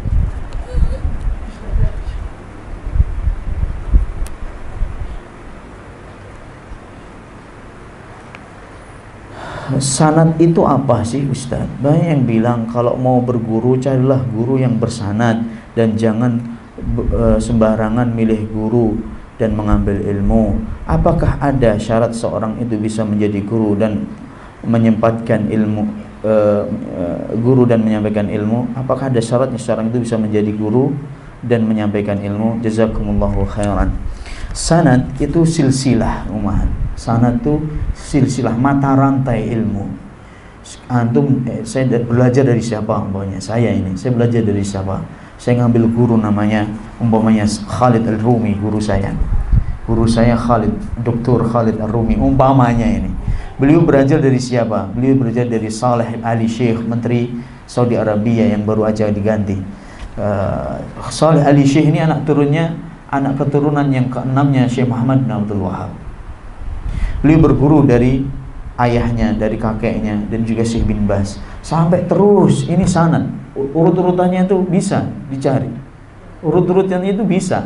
Sanad itu apa sih Ustaz? Banyak yang bilang kalau mau berguru carilah guru yang bersanad dan jangan sembarangan milih guru dan mengambil ilmu. Apakah ada syarat seorang itu bisa menjadi guru dan menyempatkan ilmu, guru dan menyampaikan ilmu? Apakah ada syaratnya seorang itu bisa menjadi guru dan menyampaikan ilmu? Jazakumullahu khairan. Sanad itu silsilah umat. Sanad itu silsilah, mata rantai ilmu. Saya belajar dari siapa? Umpamanya saya belajar dari siapa? Saya ngambil guru namanya umpamanya Khalid Al-Rumi, guru saya Khalid, Dr. Khalid Al-Rumi umpamanya ini. Beliau belajar dari siapa? Beliau belajar dari Saleh Ali Sheikh, Menteri Saudi Arabia yang baru aja diganti. Saleh Ali Sheikh ini anak keturunan yang keenamnya Syekh Muhammad bin Abdul Wahab. Beliau berguru dari ayahnya, dari kakeknya, dan juga Syekh bin Baz. Sampai terus, ini sanad. Urut-urutannya itu bisa dicari. Urut-urutannya itu bisa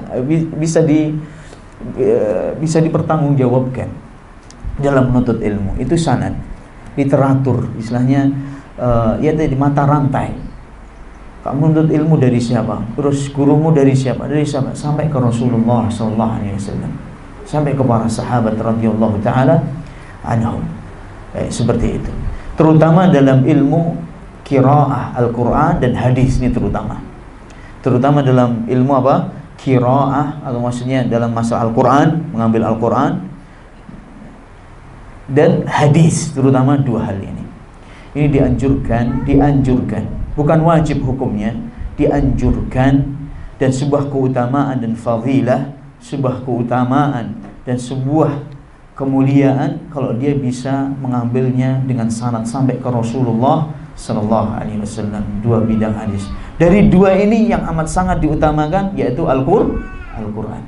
dipertanggungjawabkan dalam menuntut ilmu. Itu sanad, literatur, istilahnya ya di mata rantai. Kamu menuntut ilmu dari siapa? Terus gurumu dari siapa? Dari siapa? Sampai ke Rasulullah SAW, sampai ke para sahabat radhiyallahu taala anhum. Seperti itu. Terutama dalam ilmu qiraah Al-Quran dan hadis ini terutama dalam ilmu apa? Qiraah, atau maksudnya dalam masalah Al-Quran, mengambil Al-Quran dan hadis, terutama dua hal ini. Ini dianjurkan, bukan wajib hukumnya, dianjurkan, dan sebuah keutamaan dan fadilah, sebuah keutamaan dan sebuah kemuliaan kalau dia bisa mengambilnya dengan sanad sampai ke Rasulullah Sallallahu Alaihi Wasallam. Dua bidang hadis. Dari dua ini yang amat sangat diutamakan yaitu Al-Quran.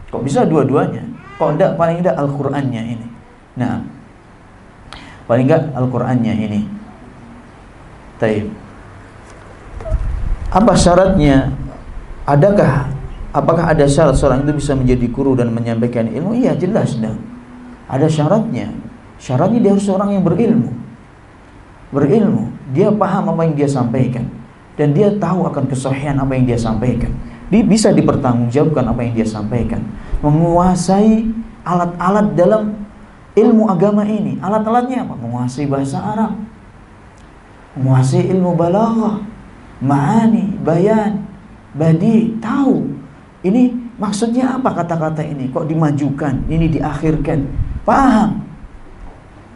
Kok bisa dua-duanya? Kok enggak paling enggak Al-Qurannya ini? Nah, paling enggak Al-Qurannya ini. Taib. Apa syaratnya? Apakah ada syarat seorang itu bisa menjadi guru dan menyampaikan ilmu? Iya, jelas dah. Ada syaratnya. Syaratnya dia harus seorang yang berilmu. Dia paham apa yang dia sampaikan, dan dia tahu akan kesahihan apa yang dia sampaikan. Dia bisa dipertanggungjawabkan apa yang dia sampaikan. Menguasai alat-alat dalam ilmu agama ini. Alat-alatnya apa? Menguasai bahasa Arab, menguasai ilmu balaghah, ma'ani, bayan, badi, tahu ini maksudnya apa kata-kata ini, kok dimajukan, ini diakhirkan, paham.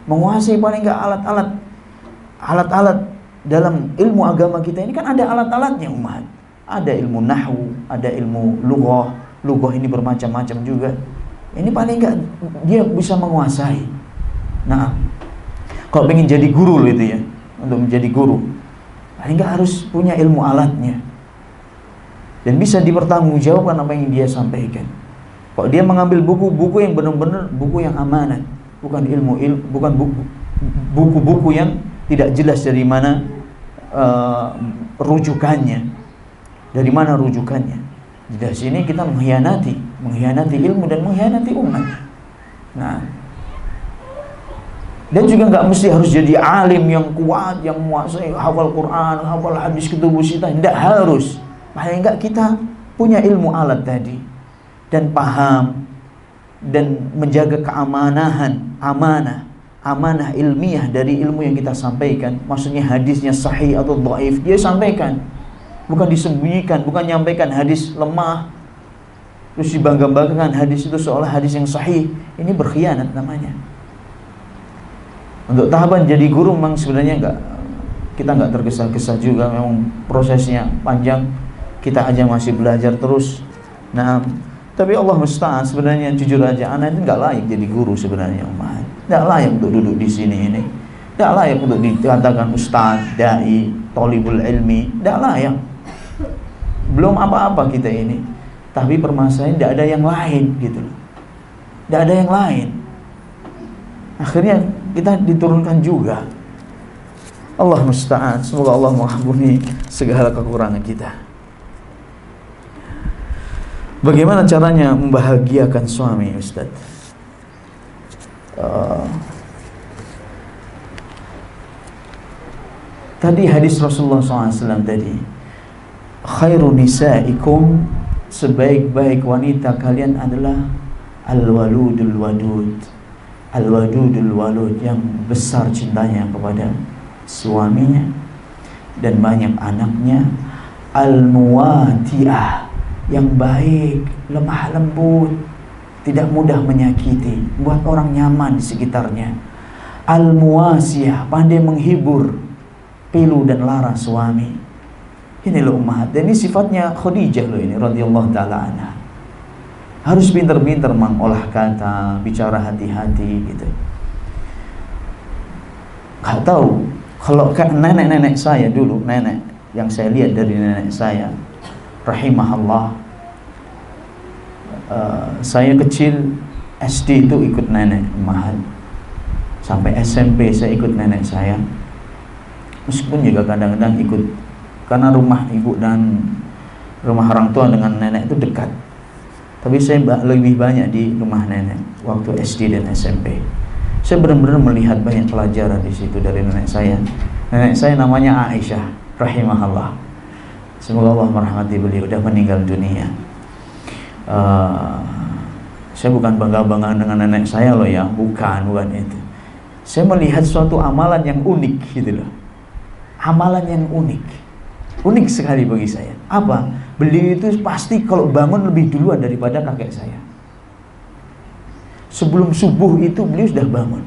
Menguasai paling enggak alat-alat dalam ilmu agama kita ini, kan ada alat-alatnya umat. Ada ilmu nahwu, ada ilmu lughah ini bermacam-macam juga. Ini paling enggak dia bisa menguasai. Nah, kalau pengen jadi guru itu ya, untuk menjadi guru paling enggak harus punya ilmu alatnya dan bisa dipertanggungjawabkan apa yang dia sampaikan. Kalau dia mengambil buku-buku yang benar-benar buku yang amanat, bukan bukan buku-buku yang tidak jelas dari mana rujukannya. Dari mana rujukannya? Di sini kita mengkhianati ilmu dan mengkhianati umat. Nah, dan juga nggak mesti harus jadi alim yang kuat, yang menguasai hafal Quran, hafal hadis kutubus sittah. Tidak harus. Paling enggak kita punya ilmu alat tadi dan paham dan menjaga amanah ilmiah dari ilmu yang kita sampaikan. Maksudnya hadisnya sahih atau dhaif, dia sampaikan, bukan disembunyikan, bukan nyampaikan hadis lemah terus dibangga-banggakan hadis itu seolah hadis yang sahih. Ini berkhianat namanya. Untuk tahapan jadi guru memang sebenarnya kita nggak tergesa-gesa juga, memang prosesnya panjang. Kita aja masih belajar terus. Nah, tapi Allah musta'an, sebenarnya jujur aja anak itu nggak layak jadi guru sebenarnya, umat. Nggak layak untuk duduk di sini ini. Nggak layak untuk dikatakan ustaz, dai, thalibul ilmi. Nggak layak. Belum apa-apa kita ini. Tapi permasalahan nggak ada yang lain gitu loh. Nggak ada yang lain. Akhirnya kita diturunkan juga. Allah musta'an. Semoga Allah mengampuni segala kekurangan kita. Bagaimana caranya membahagiakan suami, Ustaz? Tadi hadis Rasulullah SAW tadi, khairu nisaikum, sebaik-baik wanita kalian adalah al-waludul wadud. Al-wadudul walud, yang besar cintanya kepada suaminya dan banyak anaknya. Al-muwati'ah, yang baik, lemah lembut, tidak mudah menyakiti, buat orang nyaman di sekitarnya. Al-muwasiyah, pandai menghibur pilu dan lara suami. Ini loh ummahat. Dan ini sifatnya Khadijah loh ini radhiyallahu taala anha. Harus pintar-pintar mengolah kata, bicara hati-hati gitu. Gak tahu kalau nenek-nenek saya dulu, nenek yang saya lihat dari nenek saya, rahimahullah, saya kecil SD itu ikut nenek ummahat. Sampai SMP saya ikut nenek saya. Meskipun juga kadang-kadang ikut, karena rumah ibu dan rumah orang tua dengan nenek itu dekat. Tapi saya lebih banyak di rumah nenek waktu SD dan SMP. Saya benar-benar melihat banyak pelajaran di situ dari nenek saya. Nenek saya namanya Aisyah, rahimahullah. Semoga Allah merahmati beliau, sudah meninggal dunia. Saya bukan bangga-bangga dengan nenek saya loh ya, bukan itu. Saya melihat suatu amalan yang unik gitu loh. Amalan yang unik sekali bagi saya. Apa? Beliau itu pasti kalau bangun lebih duluan daripada kakek saya. Sebelum subuh itu beliau sudah bangun.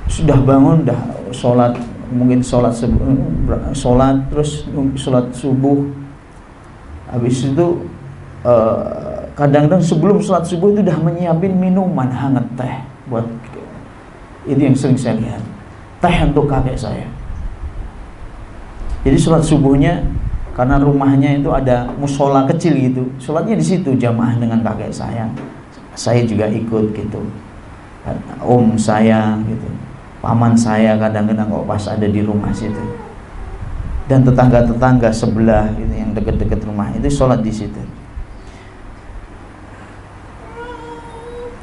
Sudah bangun, dah sholat, mungkin sholat terus sholat subuh. Habis itu kadang-kadang sebelum sholat subuh itu udah menyiapin minuman hangat, teh buat. Itu yang sering saya lihat, teh untuk kakek saya. Jadi sholat subuhnya, karena rumahnya itu ada musola kecil gitu, sholatnya di situ jamaah dengan kakek saya. Saya juga ikut gitu, om saya gitu, paman saya kadang-kadang kok pas ada di rumah situ, dan tetangga-tetangga sebelah gitu, yang dekat-dekat rumah itu sholat di situ.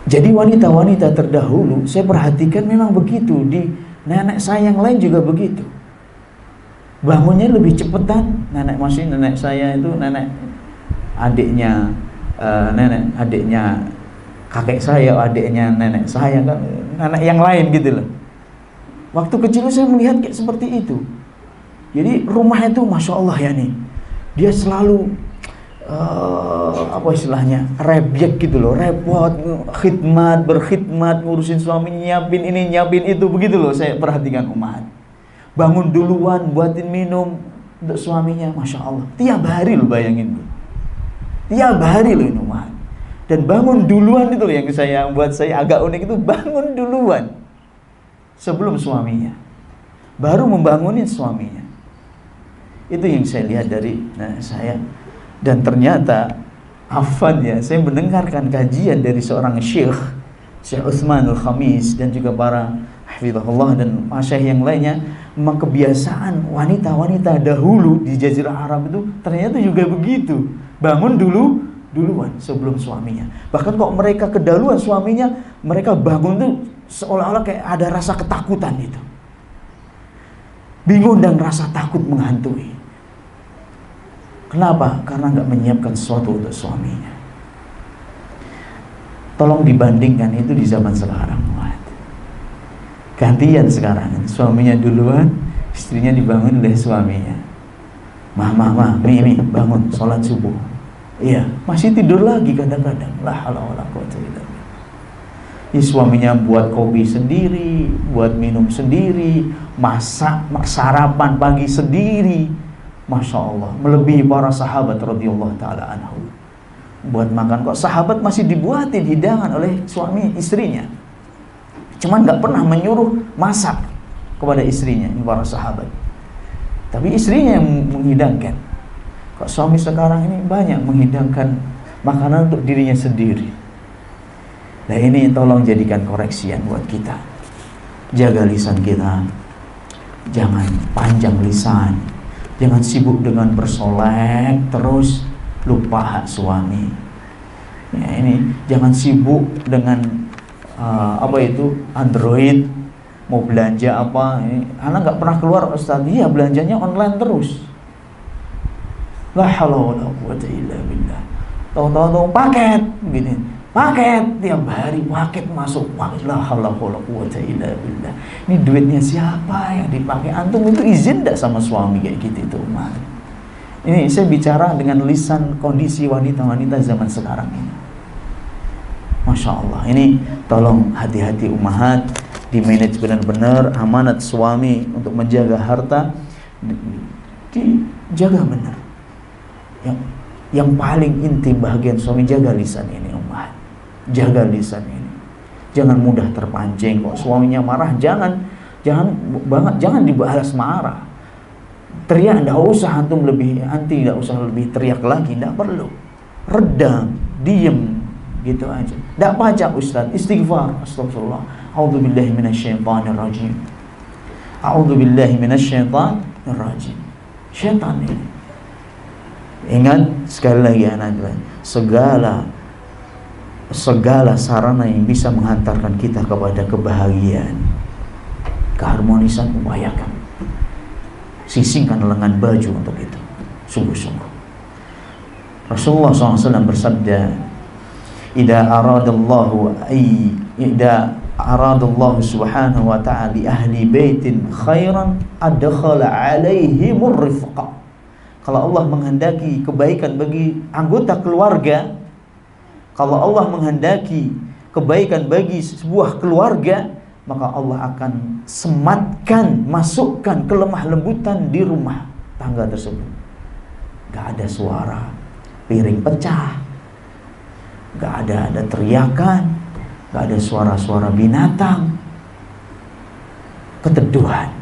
Jadi wanita-wanita terdahulu saya perhatikan memang begitu. Di nenek saya yang lain juga begitu. Bangunnya lebih cepetan. Nenek saya itu nenek adiknya kakek saya, adiknya nenek saya kan, nenek yang lain gitu loh. Waktu kecil saya melihat kayak seperti itu. Jadi rumah itu masya Allah ya nih, dia selalu apa istilahnya, rebyek gitu loh, repot, berkhidmat, ngurusin suami, nyiapin ini, nyiapin itu, begitu loh saya perhatikan ummahat. Bangun duluan, buatin minum untuk suaminya, masya Allah. Tiap hari loh, bayangin loh, tiap hari loh ini ummahat. Dan bangun duluan itu loh yang buat saya agak unik, itu bangun duluan sebelum suaminya, baru membangunin suaminya. Itu yang saya lihat dari saya. Dan ternyata afan ya, saya mendengarkan kajian dari seorang Syekh Utsman Al-Khamis dan juga para hafizahullah dan masyayikh yang lainnya. Memang kebiasaan wanita-wanita dahulu di Jazirah Arab itu ternyata juga begitu, bangun duluan sebelum suaminya. Bahkan kok mereka kedahuluan suaminya, mereka bangun tuh seolah-olah kayak ada rasa ketakutan itu, bingung dan rasa takut menghantui. Kenapa? Karena nggak menyiapkan sesuatu untuk suaminya. Tolong dibandingkan itu di zaman sekarang. Gantian sekarang, suaminya duluan, istrinya dibangun oleh suaminya. Mah, mi, bangun, sholat subuh. Iya, masih tidur lagi kadang-kadang. La haula wala quwwata illa billah. Suaminya buat kopi sendiri, buat minum sendiri, masak sarapan pagi sendiri. Masya Allah, melebihi para sahabat radhiyallahu ta'ala anhu. Buat makan kok sahabat masih dibuatin hidangan oleh suami istrinya, cuman gak pernah menyuruh masak kepada istrinya, ini para sahabat. Tapi istrinya yang menghidangkan. Kok suami sekarang ini banyak menghidangkan makanan untuk dirinya sendiri. Nah ini tolong jadikan koreksian buat kita. Jaga lisan kita, jangan panjang lisan. Jangan sibuk dengan bersolek terus lupa hak suami. Ya, ini jangan sibuk dengan Android, mau belanja apa. Anak nggak pernah keluar, Ustaz. Iya, belanjanya online terus. La haula wala quwwata illa billah. Tahu-tahu paket begini. Paket tiap hari, paket masuk. La haula wala quwwata illa billah. Ini duitnya siapa yang dipakai? Antum itu izin enggak sama suami kayak gitu itu, Umar? Ini saya bicara dengan lisan kondisi wanita-wanita zaman sekarang ini. Masya Allah. Ini tolong hati-hati ummahat, dimanage benar-benar. Amanat suami untuk menjaga harta dijaga benar. Yang paling intim bagian suami, jaga lisan ini ummahat. Jaga lisan ini. Jangan mudah terpancing. Kok suaminya marah, jangan dibalas marah. Teriak tidak usah, tidak usah lebih teriak lagi, tidak perlu. Redam, diem, gitu aja. Tidak baca Ustaz, istighfar, astagfirullah. A'udzubillahi minasyaitonirrajim. A'udzubillahi minasyaitonirrajim. Syaitan ini. Ingat sekali lagi anak-anak, segala sarana yang bisa menghantarkan kita kepada kebahagiaan, keharmonisan, upayakan. Sisingkan lengan baju untuk itu, sungguh-sungguh. Rasulullah SAW bersabda, "Idza aradallahu subhanahu wa ta'ala li ahli baitin khairan adkhala 'alaihimur rifqa." Kalau Allah menghendaki kebaikan bagi anggota keluarga, kalau Allah menghendaki kebaikan bagi sebuah keluarga, maka Allah akan sematkan, masukkan kelemah lembutan di rumah tangga tersebut. Gak ada suara piring pecah, gak ada teriakan, gak ada suara-suara binatang. Keteduhan,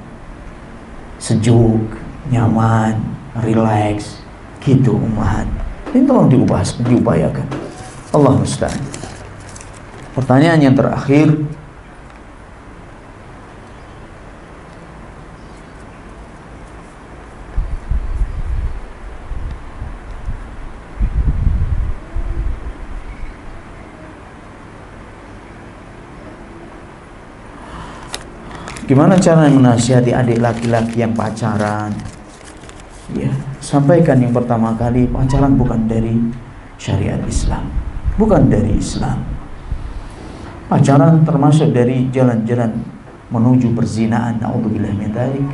sejuk, nyaman, rileks, gitu ummahat. Ini tolong diupayakan. Allah musta'an. Pertanyaan yang terakhir, gimana cara menasihati adik laki-laki yang pacaran? Ya, sampaikan yang pertama kali, pacaran bukan dari syariat Islam, bukan dari Islam. Pacaran termasuk dari jalan-jalan menuju perzinaan. Na'udzubillah min dzalik.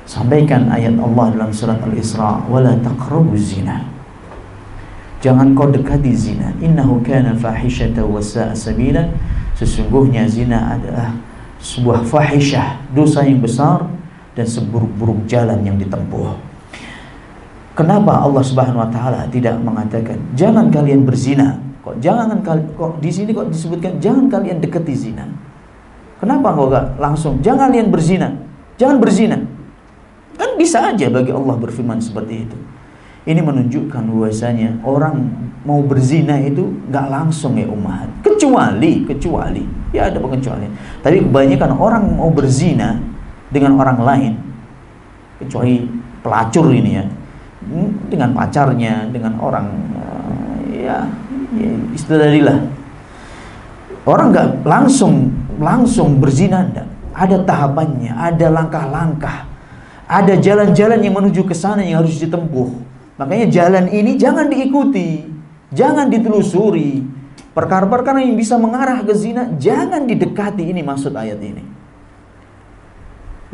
Sampaikan ayat Allah dalam surat Al-Isra, "Wala taqrabuz zina." Jangan kau dekati zina. Innahu kana fahishatan wa sa'a sabila. Sesungguhnya zina adalah sebuah fahisyah, dosa yang besar dan seburuk-buruk jalan yang ditempuh. Kenapa Allah Subhanahu wa taala tidak mengatakan jangan kalian berzina? Kok di sini kok disebutkan jangan kalian dekati zina? Kenapa kok enggak langsung jangan kalian berzina? Jangan berzina. Kan bisa aja bagi Allah berfirman seperti itu. Ini menunjukkan bahwasanya orang mau berzina itu enggak langsung ya ummahat. Kecuali ya ada pengecualian. Tapi kebanyakan orang mau berzina dengan orang lain, kecuali pelacur ini ya, dengan pacarnya, dengan orang ya istilahnya. Orang nggak langsung berzina, enggak. Ada tahapannya, ada langkah-langkah, ada jalan-jalan yang menuju ke sana yang harus ditempuh. Makanya jalan ini jangan diikuti, jangan ditelusuri. Perkara-perkara yang bisa mengarah ke zina jangan didekati, ini maksud ayat ini.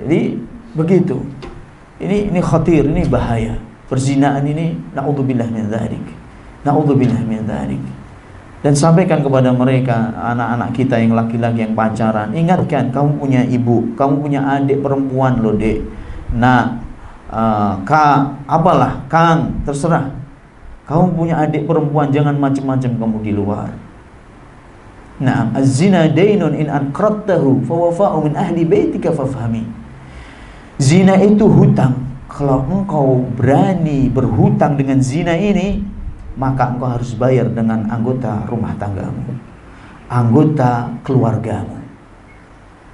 Jadi begitu. Ini khatir, ini bahaya. Perzinaan ini na'udzubillah min dzalik. Na'udzubillah min dzalik. Dan sampaikan kepada mereka, anak-anak kita yang laki-laki yang pacaran, ingatkan, kamu punya ibu, kamu punya adik perempuan loh, Dek. Nah, Kang, terserah. Kamu punya adik perempuan, jangan macam-macam kamu di luar. Nah, az-zina dainun in anqadtahu fa wafa'u min ahli baitika fafhami. Zina itu hutang. Kalau engkau berani berhutang dengan zina ini, maka engkau harus bayar dengan anggota rumah tanggamu, anggota keluargamu,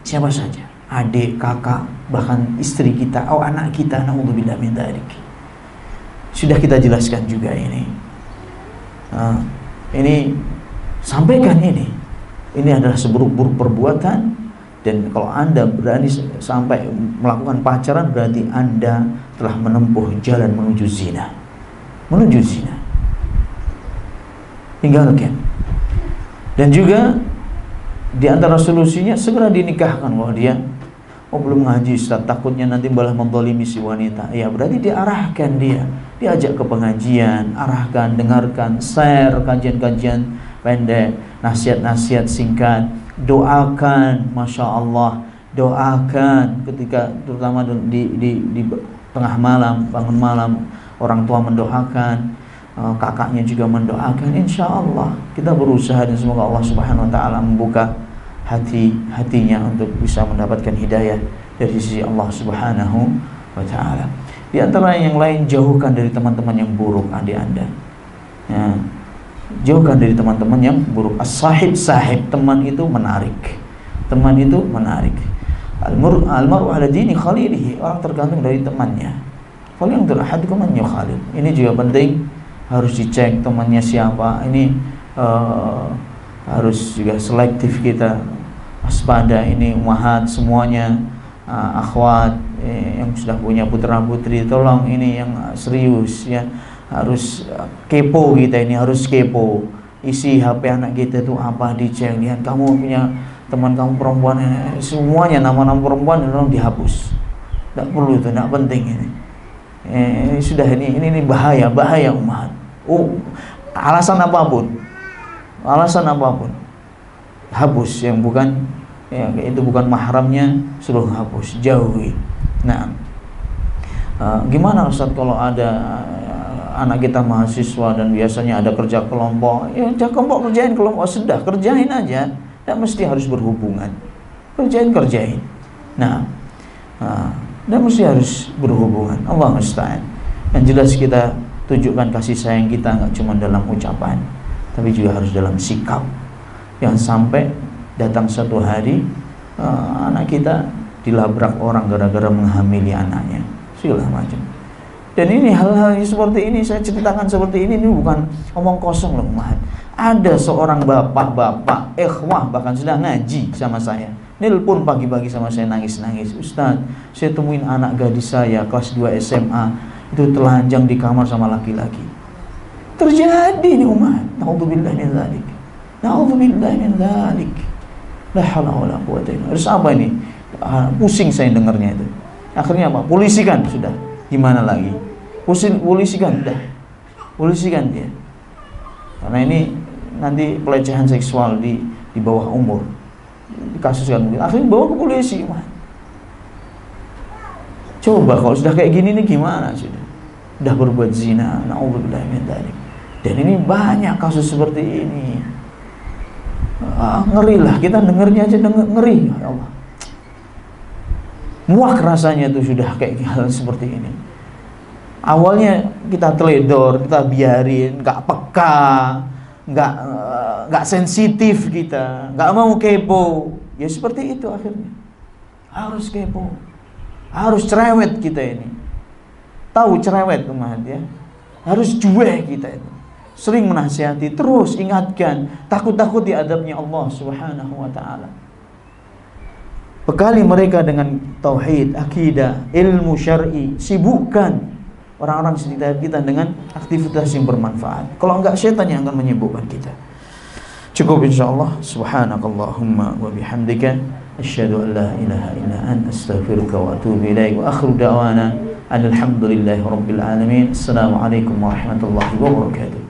siapa saja, adik, kakak, bahkan istri kita, anak kita. Na'udzubillah min dzalik. Sudah kita jelaskan juga ini. Ini sampaikan ini adalah seburuk-buruk perbuatan. Dan kalau Anda berani sampai melakukan pacaran, berarti Anda telah menempuh jalan menuju zina. Menuju zina. Tinggalkan. Dan juga di antara solusinya segera dinikahkan. Kalau dia belum ngaji, Ustaz, takutnya nanti malah menzalimi si wanita. Ya berarti diarahkan dia. Diajak ke pengajian, arahkan, dengarkan, share kajian-kajian pendek, nasihat-nasihat singkat, doakan, masya Allah, doakan ketika terutama di tengah malam, bangun malam, orang tua mendoakan, kakaknya juga mendoakan. Insya Allah kita berusaha dan semoga Allah Subhanahu Wa Taala membuka hatinya untuk bisa mendapatkan hidayah dari sisi Allah Subhanahu Wa Taala. Di antara yang lain, jauhkan dari teman-teman yang buruk adik Anda. Ya. Jauhkan dari teman-teman yang buruk. As-sahib, teman itu menarik. Teman itu menarik. Al-mar'u ala dini khalilihi, orang tergantung dari temannya. Falyanzur ahadukum man yukhalil. Ini juga penting, harus dicek temannya siapa. Ini harus juga selektif kita, waspada. Ini ummahat semuanya, akhwat yang sudah punya putra putri, tolong ini yang serius ya. Harus kepo kita ini, harus kepo isi HP anak kita itu apa, dicek, lihat kamu punya teman kamu perempuan, semuanya nama-nama perempuan tolong dihapus, tidak perlu itu, tidak penting ini. Sudah ini bahaya umat. Alasan apapun hapus, yang bukan ya, itu bukan mahramnya suruh hapus, jauhi. Nah, gimana Ustaz kalau ada anak kita mahasiswa dan biasanya ada kerja kelompok, ya kerjain kelompok, sudah kerjain aja, tidak mesti harus berhubungan, kerjain. Nah, tidak mesti harus berhubungan. Allah musta'an. Yang jelas kita tunjukkan kasih sayang kita nggak cuma dalam ucapan, tapi juga harus dalam sikap. Yang sampai datang satu hari anak kita dilabrak orang gara-gara menghamili anaknya, segala macam. Dan ini hal-hal seperti ini saya ceritakan seperti ini bukan omong kosong loh, umat. Ada seorang bapak, ikhwah bahkan sudah ngaji sama saya, nelpon pagi-pagi sama saya nangis-nangis, Ustaz, saya temuin anak gadis saya kelas 2 SMA itu telanjang di kamar sama laki-laki. Terjadi nih umat. Na'udzubillah min dzalik. Na'udzubillah min dzalik. La haula wala quwwata illa billah. Terus apa ini? Pusing saya dengarnya itu. Akhirnya apa? Polisikan sudah. Gimana lagi? Polisikan dia. Karena ini nanti pelecehan seksual di bawah umur, dikasuskan mungkin. Akhirnya bawa ke polisi. Coba kalau sudah kayak gini nih gimana sudah berbuat zina, na'udzubillah min dzalik. Dan ini banyak kasus seperti ini. Ngeri lah, kita dengernya aja ngeri, ya Allah. Muak rasanya tuh sudah kayak hal seperti ini. Awalnya kita teledor, kita biarin, nggak peka, nggak sensitif kita, nggak mau kepo. Ya seperti itu akhirnya. Harus kepo, harus cerewet kita ini. Tahu cerewet teman ya? Harus cuek kita itu. Sering menasihati, terus ingatkan, takut adabnya Allah Subhanahu Wa Taala. Bekali mereka dengan tauhid, akidah, ilmu syar'i, sibukkan orang-orang sekitar kita dengan aktivitas yang bermanfaat. Kalau enggak, syaitan yang akan menyibukkan kita. Cukup insyaallah. Subhanakallahumma wa bihamdika asyhadu an la ilaha illa anta astaghfiruka wa atubu ilaik. Wa akhiru da'wana alhamdulillahi rabbil alamin. Assalamualaikum warahmatullahi wabarakatuh.